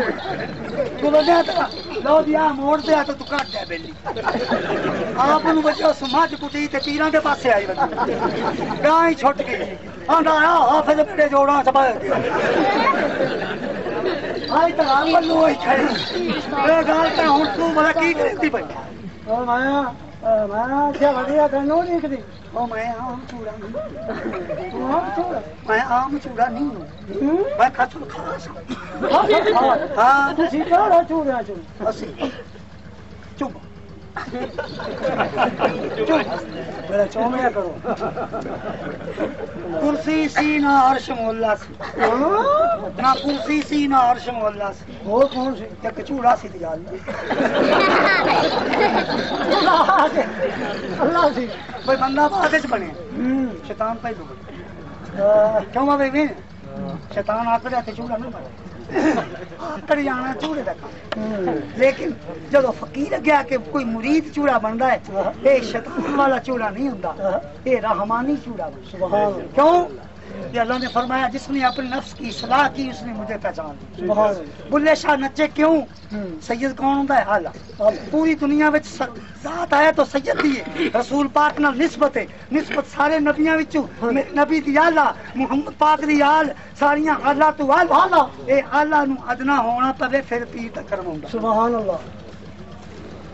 ਤੂੰ ਬੰਦਿਆ ਤਾਂ ਲੋ ਦਿਆ ਮੋੜ ਤੇ ਆ ਤੂੰ ਕੱਟ ਜਾ ਬੇਲੀ ਆਪ ਨੂੰ ਬੱਚਾ ਸਮਾਜ ਕੁੱਟੀ ਤੇ ਤੀਰਾਂ ਦੇ ਪਾਸੇ ਆਈ ਬੰਦਾ ਗਾਂ ਹੀ ਛੁੱਟ ਗਈ ਆਂਦਾ ਆ ਫਿਰ ਬੜੇ ਜੋੜਾਂ ਸਭਾ ਆਈ ਤਾਂ ਆਂਗਲੂ ਹੋਈ ਖੜੀ ਇਹ ਗੱਲ ਤਾਂ ਹੁਣ ਤੂੰ ਬੜਾ ਕੀ ਕਰਦੀ ਪਈ ਓ ਮਾਇਆ मैं क्या बढ़िया तेनों देखदी ओ मैं आम चूड़ा नहीं मैं आम चूड़ा नहीं हूं मैं खचल खास हां तुसी केड़ा चूड़ा चूड़ा असि चुप मेरा चौमिया करो कुर्सी सी ना अर्श मोहल्ला सी ना कुर्सी सी ना अर्श मोहल्ला सी वो कौन सी एक चूड़ा सी गल अल्लाह सी कोई बंदा बाद च बने शैतान पहलू क्यों बाबे शैतान आखदा ते चूड़ा नहीं बने कड़ी जाना चूड़े का लेकिन जब फकीर गया कि कोई मुरीद चूड़ा बनता है ये शैतान वाला चूड़ा नहीं होता ये रहमानी चूड़ा क्यों कि अल्लाह ने फरमाया जिसने अपनी नफ्स की इस्लाह की उसने मुझे पहचान लिया। बुल्ले शाह नचे क्यों? सैयद कौन होता है? आला। पूरी दुनिया में जात आया तो सैयद दी है। रसूल पाक नाल निस्बत है, निस्बत सारे नबियां विचों मेरे नबी दी आला, मुहम्मद पाक दी आल, सारियां आला तो आला। ए आला नु अदना होना पवे फिर पीर दा करम हुंदा। सुभान अल्लाह।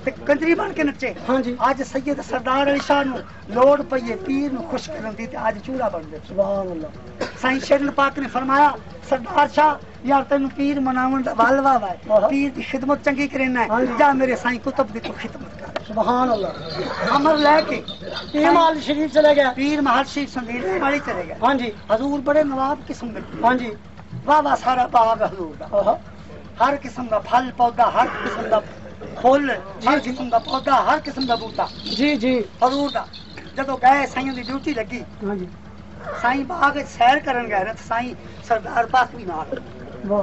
कंजरी बन के नचे। हाँ जी। आज सैयद सरदार अली शाह नु लोड़ पई पीर नु खुश करन दी ते आज चूड़ा बन गए। सुभान अल्लाह। साईं शेरन पाक ने फरमाया सरदार शाह यार तेन पीर मनावन दा वालवा है, पीर दी खिदमत चंगी करना है, जा मेरे साईं कुतुब दी तू खिदमत कर। सुभान अल्लाह। अमर लेके पीर महल शरीफ चले गया, पीर महल शरीफ संदील वाली चले गए। हाँ जी। हजूर बड़े नवाब किस्म के। हाँ जी। वाह वाह सारा बाग हजूर दा, हर किस्म का फल पौधा, हर किस्म का फुल, हर किस्म का पौधा, हर किस्म का बूटा। जी जी। हजूर दा जदों गए साईं दी ड्यूटी लगी। हाँ जी। साईं बाग सैर करन गए ना, साईं सरदार पाक भी नाल,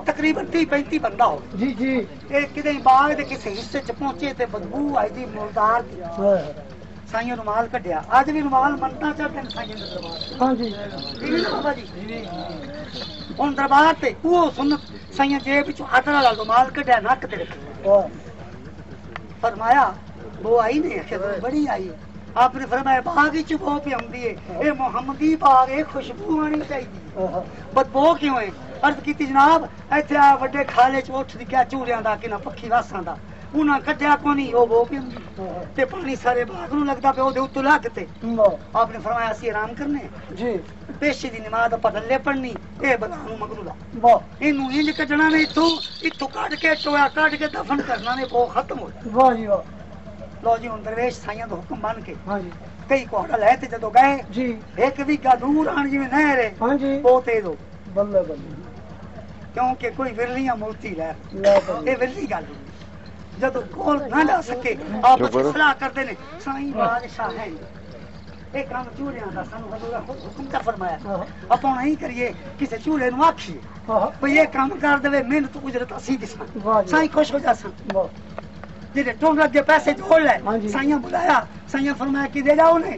तकरीबन 30-35 बंदा हो। जी जी। एक किते बाग दे किसी हिस्से च पहुंचे ते बदबू आई दी मुर्दार दी। साईं रुमाल कढ़िया, आज भी रुमाल मनता चढ़दे ने साईं दे दरबार। हाँ जी। ठीक है बाबा जी। हुन दरबार ते वो सुन साईं जेब विचों हथ नाल रुमाल कढ़िया, नक ते रखिया। फरमाया वो आई नहीं, आखिर बड़ी आई। आपने फरमाया बाग च बो पे आउंदी है, ए मुहम्मदी बाग है, खुशबू आनी चाहिए, बदबू क्यों है? अर्ज की जनाब इत्थे आ वड्डे खाले च उठ दी क्या चूड़ियां दा कि ना पक्खी वासां दा, उन्हां कड्ढिया कोनी, ओ बो पे आउंदी ते पानी सारे बाग नूं लगदा पे ओदे उत्तों लगते। आपने फरमाया असीं आराम करने जी, पेशी दी नमाज पढ़ले पढ़नी, ए बला नूं मगरू ला वाह, इनू इंज कढना ने, इत्थों कढ के टोया कढ के दफन करना ने, वो खत्म हो जाए। वाह जी वाह। लो जी हुण दरवेश साईं दा हुक्म मान के हाँ जी कई कोड़ा ले ते जदों गए जी एक भी दूर आण जिवें नहर है हाँ जी वो तेज हो बल्ले बल्ले, क्योंकि कोई विरलियां मूर्ति ले ए विरली गल जदों कोल ना जा सके आप सलाह करदे ने साईं बादशाह है एक काम चूड़ियां दा सानू हजूर हुक्म का फरमाया, अपन नहीं करिए किसी चूड़े नु आखिए भई ये काम कर देवे, मेहनत उजरत असी दिसां, साईं खुश हो जासन। जिहड़े टोंग लगे पैसे जोड़ ले साईं बुलाया, साईं फरमाया कि दे जाओ ने,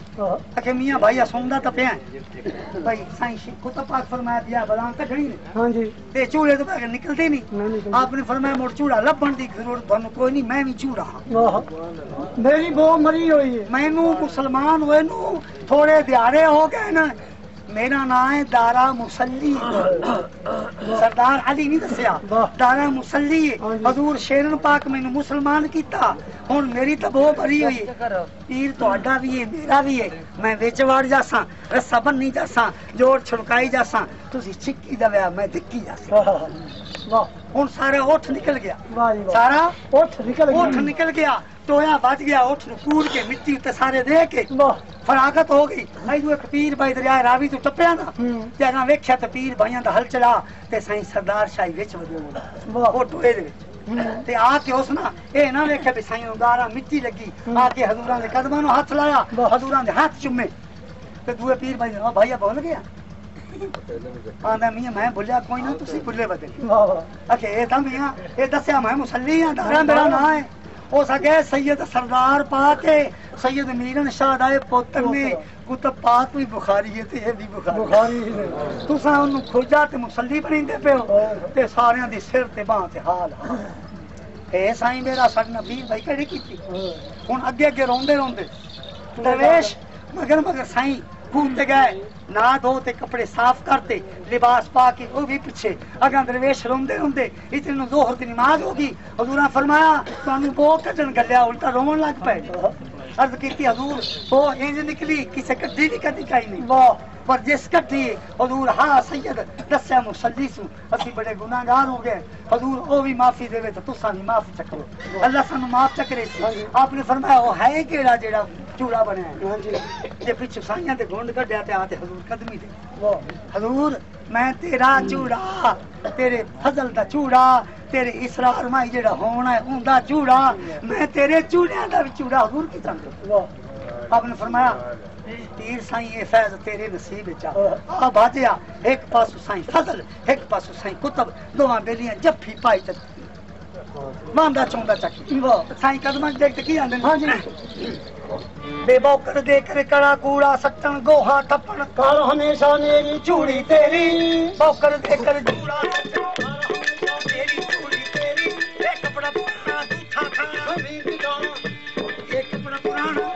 आखे मियां भाई सुनदा तो पिया भाई साईं कुतुब पाक फरमाया दिया बलां कढणी ने हां जी ते चूड़े तो बगैर निकलते नहीं। आपने फरमाया मोर चूड़ा लभण दी जरूरत थानू कोई नहीं, मैं भी चूड़ा हां, मेरी बो मरी हुई है, मैनू मुसलमान होए नू थोड़े दिहाड़े हो गए ना, मेरा नाम है दारा मुसल्ली, सरदार अली नहीं दसिया दारा मुसल्ली, हजूर शेरन पाक मैनू मुसलमान कीता, हुण मेरी तो बो भरी हुई पीर तुहाडा भी है मेरा भी है, मैं विच वड़ जासां रस्सा बन्नी जासां जोड़ छुड़काई जासां, तुसी छिक्की दव्या मैं धिक्की जासां। हुण सारा उठ निकल गया, सारा उठ निकल गया, टोया बच गया, उठ कूद के मिट्टी उत्ते सारे दे के फरागत हो गई। अजू एक पीर भाई दरिया रावी तू टप्पिया ना ते अगा वेख्या ते पीर भाइयां दा हल चला ते साईं सरदार शाही विच वधियो वो टोए दे विच ते आके उस ना ए ना वेख्या भी साईं उदारा मिट्टी लगी, आके हजूरां दे कदमां नूं हथ लाया, हजूरां दे हाथ चुमे ते दूए पीर भाई ने भाईया बोल गया आंदा मियां मैं बोलिया कोई ना तुसी बुल्ले बदल आखे ए तां मियां ए दस्या मैं मुसल्ली हां, दारा मेरा नाम है, हो सके सैयद सरदार पाक है, सैयद मीरन शाह दाए पुत्र ने कुतुब पाक भी बुखारी है ते भी बुखारी है, तुसां ओनू खोजा ते मुसल्ली बनिंदे पे हो ते सारियां दी सिर ते बांह ते हाल ए साईं मेरा साडा पीर भाई कड़ी कीती। हुण अगे अगे रोंदे रोंदे दरवेश मगर साईं घूमते गए, ना धो ते कपड़े साफ करते, लिबास पा के वो भी पीछे अगर दरवेश रोंदे रोंदे इतने जोहर की नमाज होगी, हजूर फरमाया तुहानू बो कढन गलिया उल्टा रोवन लग पे, अर्ज की हजूर वो इंज निकली किसे कड्डी नहीं कदी काई नहीं वाह, पर जिस कड्डी हजूर हाँ सैयद दस्या मुसल्ली सू असी बड़े गुनाहगार हो गए, हजूर वो भी माफी देवे तो तुसा भी माफ चकरो, अल्लाह सानू माफ चकरे। आपने फरमाया वो है केड़ा जेड़ा चूड़ा बनया जे पिछू साइयां ते गुंड कढिया ते आते हजूर कदमी दे हजूर मैं तेरा चूड़ा तेरे फजल दा चूड़ा तेरे इसरार माई जेड़ा होना है उंदा चूड़ा मैं तेरे चूड़ियां दा भी चूड़ा हजूर की चाहते। आपने फरमाया पीर साईं ये फैज तेरे नसीब विच आ बाजिया, एक पासो साईं फजल एक पासो साईं कुतुब, दोवां बेलियां जफ्फी पाई ते मांदा चौंदा चकी साईं कदमां देख के की आंदे हां जी बेबौकर देकर कड़ा कूड़ा सट्टन गोहा टप्पन कर हमेशा मेरी चूड़ी तेरी बौकर देकर चूड़ा मेरी चूड़ी तेरी एक कपड़ा पुराना जूठा खाना भी बिगाना एक कपड़ा पुराना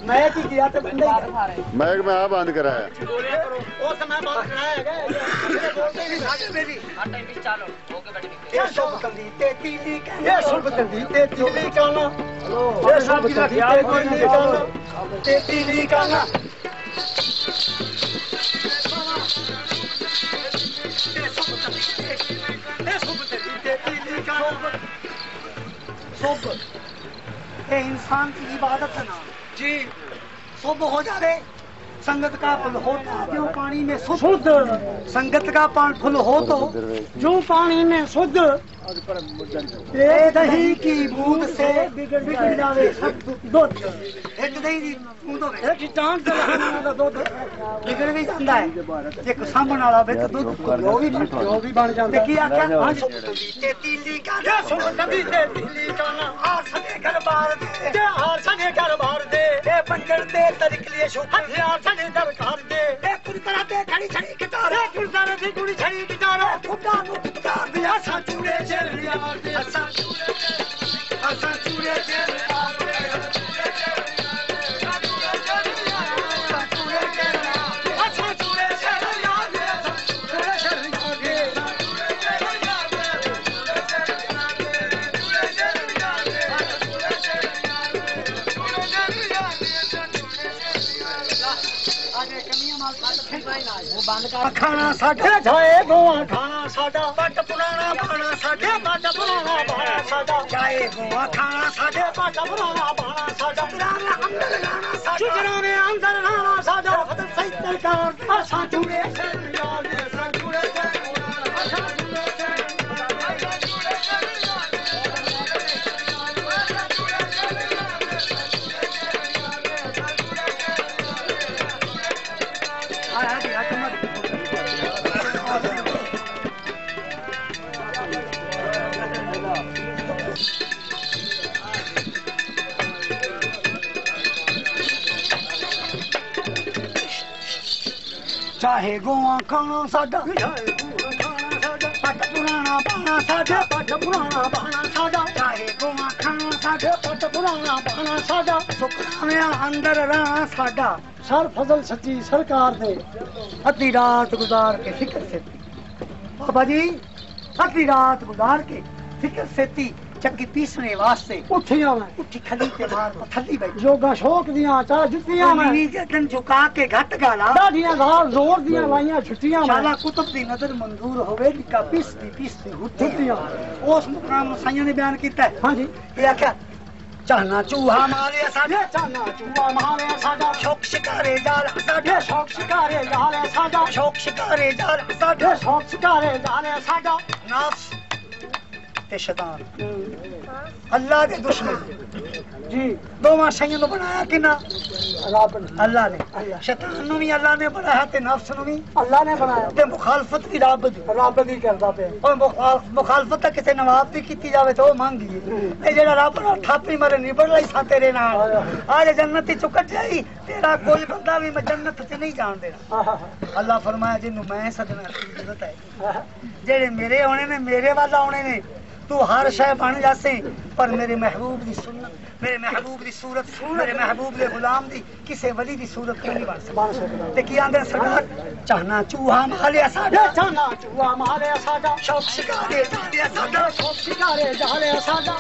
मैं की किया तो बंदे मैं आ बंद कराया वो समय बंद कराया गया बोलते नहीं भागे मेरी हर टाइम भी चालो ओके बैठ ये शुभ कंदी ते तीली का ये शुभ कंदी ते तीली का ना ये शुभ कंदी ते तीली का ना इंसान की इबादत है ना जी शुभ हो जावे संगत का फल होता जो पानी में शुद्ध संगत का फल हो तो जो पानी में शुद्ध दही की बूंद से बिगड़ जावे दूध एक दही की बूंद एक चांद का दूध बिगड़ भी जाता है एक सामने वाला बे दूध वो भी बन जाता है क्या क्या ते तीली का ते तीली का ना हार सने घर बार दे हार सने घर बार दे ए पंजर दे तरिक लिए शो हथियार सने दरकार दे ए कुरकरा दे खड़ी छड़ी गिटार ए कुरकरा दे कुड़ी छड़ी गिटार खुदा नु गिटार दिया सा चूड़े चल यार दे असा चूड़े चल यार दे खाना साडा जाए गोवा खाना साडा पट पुराना बाणा साडे पट पुराना बाणा साडा जाए गोवा खाना साडे पट पुराना बाणा साडा पुराना अंदर गाना साडा चुजरा में अंदर गाना साडा फतर सैतर का असा चूड़े से याद असा चूड़े से असा चूड़े से चाहे गोवा खाना साडा पट पुराना बाणा साडा पट पुराना बाणा साडा चाहे गोवा खाना साडा पट पुराना बाणा साडा सुखना अंदर रहना साडा सर फजल सच्ची सरकार दे अद्धी रात गुजार के फिक्र से बाबा जी अद्धी रात गुजार के फिक्र से चक्की पीसने वास्ते उठिया मैं उठी खली के बाहर थली बैठी योगा शौक दिया चा जुतियां मैं गर्दन झुका के घट गाला दाढ़ियां घाल जोर दिया लाइयां छुट्टियां शाला कुतुब दी नजर मंजूर होवे निका पीसती उठियां उस मुकाम साईं ने बयान कीता है हां जी ये आख्या चाहना चूहा मारे साडे चाना चूहा मारे साडा शौक शिकारे जाल साडे शौक शिकारे जाले साडा शौक शिकारे जाल साडे शौक शिकारे जाले साडा नफ्स ते शैतान अल्लाह के दुश्मन जी दोवां शैयां नु बनाया किना रब ने अल्लाह ने शैतान नु भी अल्लाह ने बनाया ते नफ्स नु भी अल्लाह ने बनाया ते मुखालफत भी रब दी रब दी करदा पे और मुखालफत किसी नवाब दी कीती जावे तो मंगी ए जेड़ा रब नाल थापी मारे निबड़ लई सा तेरे नाल आज जन्नत च कट जाई तेरा कोई बंदा भी मैं जन्नत च नहीं जान देना अल्लाह फरमाया जिन्नू मैं सदना जरूरत है जेड़े मेरे होने ने मेरे वाला होने ने तू हर शय बन जासे पर मेरे महबूब दी सुन्नत मेरे महबूब दी सूरत मेरे महबूब दे गुलाम दी किसे वली दी सूरत कोई नहीं बन सकदा ते की आंदे सरकार चाहना चूहा मारे साडा चाना चूहा मारे साडा शौक शिकारे जाले साडा शौक शिकारे जाले साडा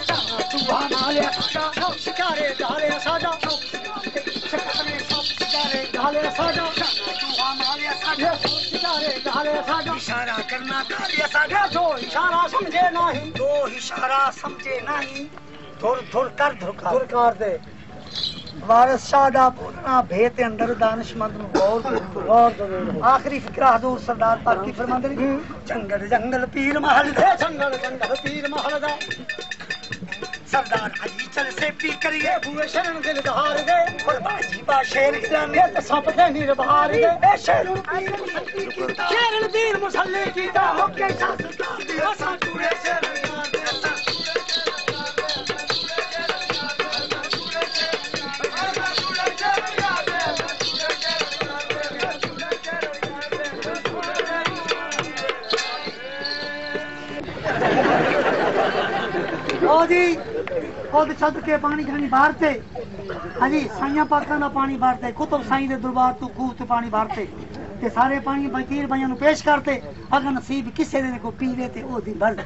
चूहा मारे साडा शौक शिकारे जाले साडा शिकारे शौक शिकारे जाले साडा चूहा मारे साडा शौक शिकारे जाले साडा इशारा करना तारिया साडा जो इशारा समझे नहीं दो इशारा समझे नहीं धुर धुर कर धुरकार दुरकार दे वारिस शाह दा बोलना भेत अंदर दानिशमंद नु गौर और आखिरी फिक्रा हजूर सरदार पाक की फरमांदे ने जंगल जंगल पीर महल दे जंगल जंगल पीर महल दा सरदार अली चल से पी करिए बुए शरण दिल दहार दे और बाजी बा शेर गिराने ते सप दे निर्भर दे ए शेर पीर मुसल्ली कीता शेर दीर मुसल्ले कीता होके सरदार दी असा टूरे शेर जी खुद छत के पानी खानी भरते हाँ जी साइया पाकां दा पानी भरते कुतुब साईं दे दरबार तू खूह ते पानी भरते ते सारे पानी फकीर भाइयों नु पेश करते अगर नसीब किसे दे को पीवे ते ओ दी भरती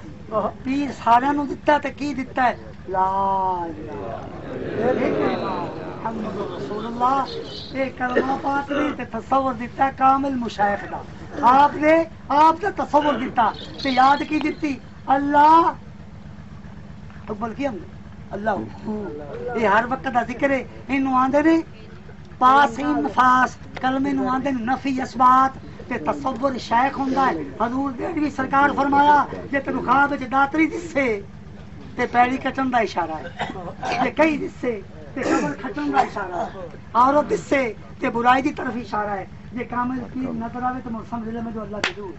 पीर सारियां नु दित्ता ते की दित्ता है ला मुहम्मद रसूलुल्लाह ए कलमा पाक ने ते तसव्वुर दित्ता है कामिल मुशाइख दा आपने तसव्वुर दित्ता ते याद की दित्ती अल्लाह बल्कि हम अल्लाह ये हर वक्त का जिक्र है इन्हू आंदे ने पास नफास कलमे नु आंदे नफी असबात ते तसव्वुर शेख हुंदा है हजूर दे भी सरकार फरमाया जे तेनु ख्वाब विच दातरी दिसे ते पैड़ी कटन दा इशारा है जे कई दिसे ते कबर खटन दा इशारा है और दिसे ते बुराई दी तरफ इशारा है जे कामिल की नजर आवे तो समझ ले में जो अल्लाह के दूर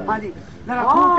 हाँ जी जरा खूब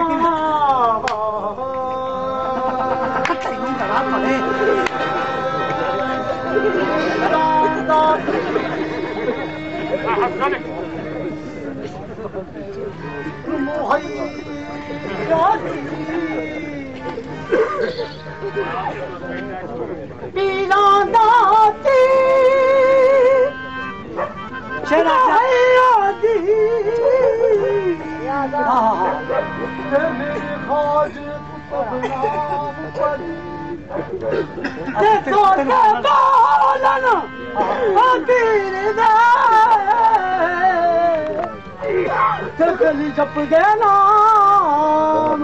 जप दे नाम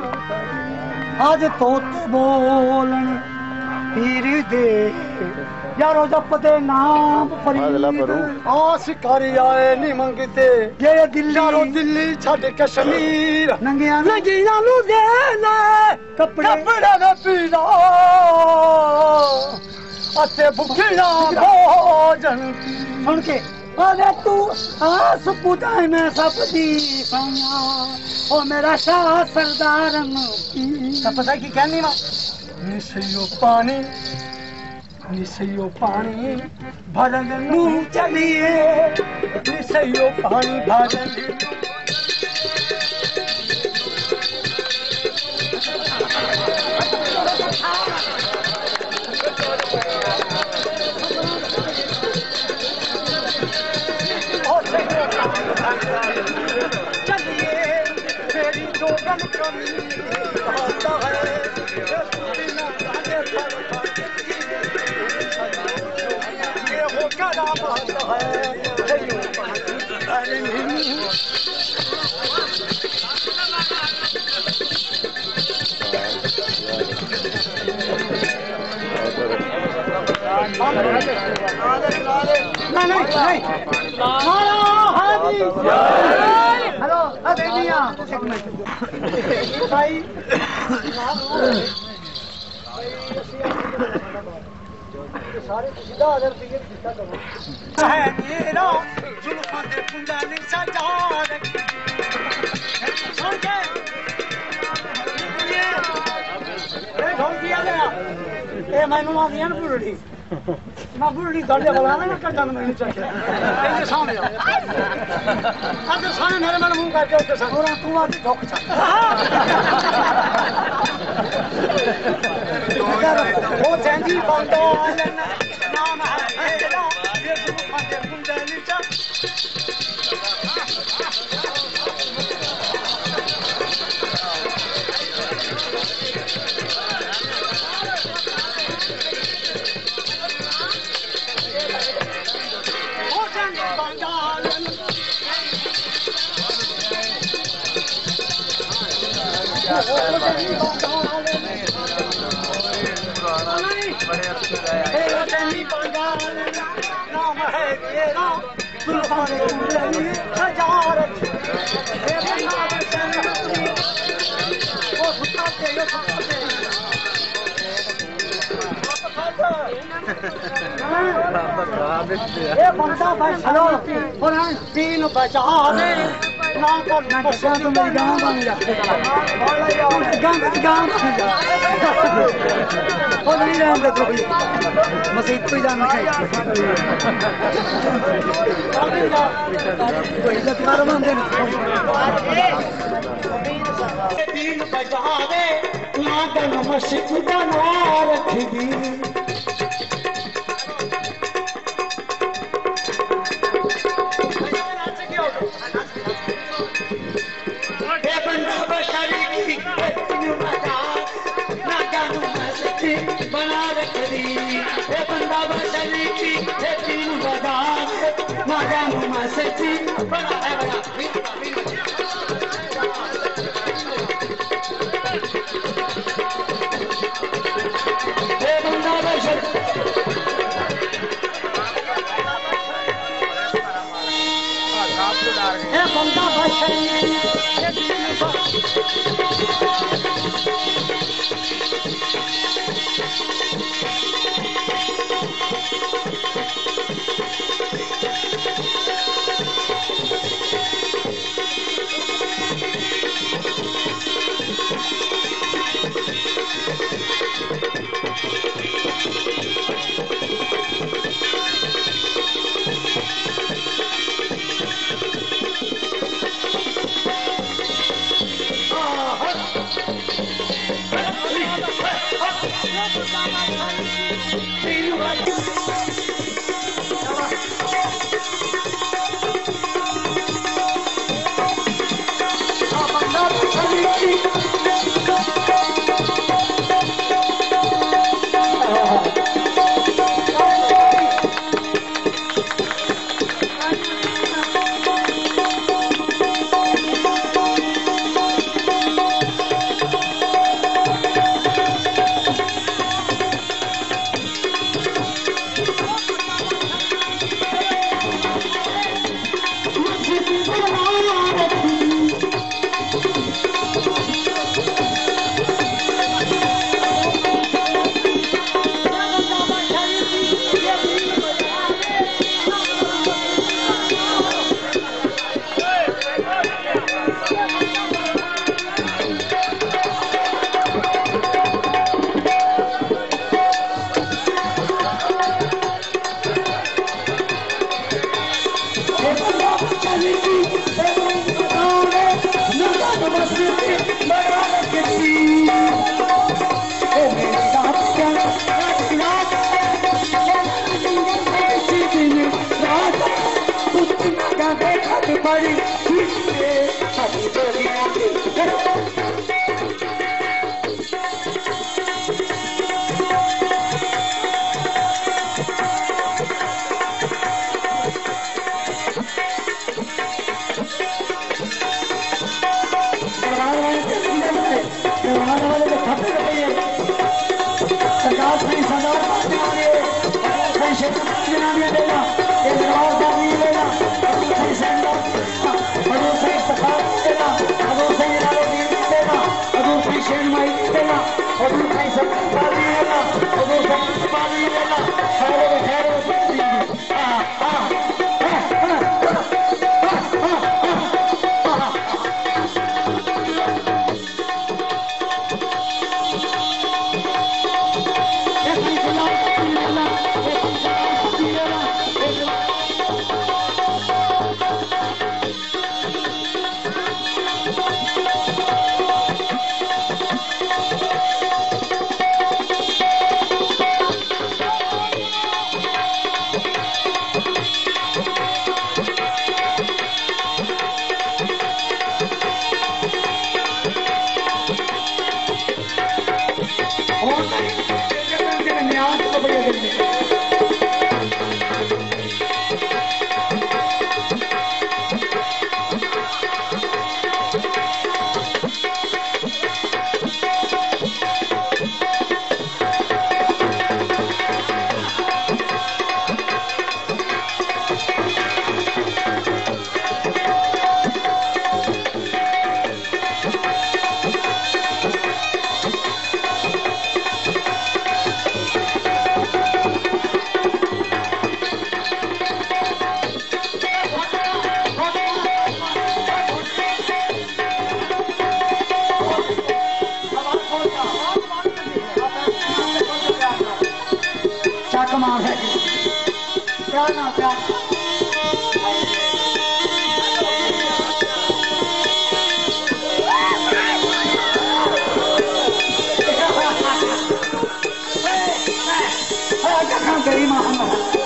आज तोत बोलन पीर दे यारो जप दे नाम फरीद आ शिकारी आए नी मंगते ये दिल्ली दिल्ली छड़ कश्मीर नंगिया नंगिया नु दे कपड़े दे पीड़ा अते भुखिया भोजन सुन के अरे तू आस पुटाए में सब दी साया ओ मेरा शाह सरदार पता की कहनी ना निसयो पानी भरन नू चलिए निसयो पानी भरन है एक मिनट भाई सारे सीधा अगर टिकट दिखा करो है मेरा जुल्फां दे कुंडा ने सजा रखी सुन के ए ढोल दिया गया ए मैनू आ दिया ना बुढ़ड़ी मैं बुढ़ड़ी दर्जे वाला ना कटन मैनू चाहिए ए सामने अब सामने मेरे मन मुंह करके उठ सा और तू आ ठोक सा वो चंदी बंदो नाम है मेरा ये जुल्फां दे कुंडा ने चा ये बंदा फैसलो और तीन बचा दे ना कर बच्चा तो मेरी गांव बन जा गांव बन जा और नहीं रहने दो मसीह कोई जाना चाहिए कोई इज्जत करो बंदे तीन बचा दे ना कर मसीह का नाम रख दी बना रख दी ए बंदा बचली की ए तीन बजा ना जानू मैं सच्ची बड़ा है बड़ा ए बंदा बचली ए बंदा बचली ए तीन कमाल है क्या ना क्या गरीब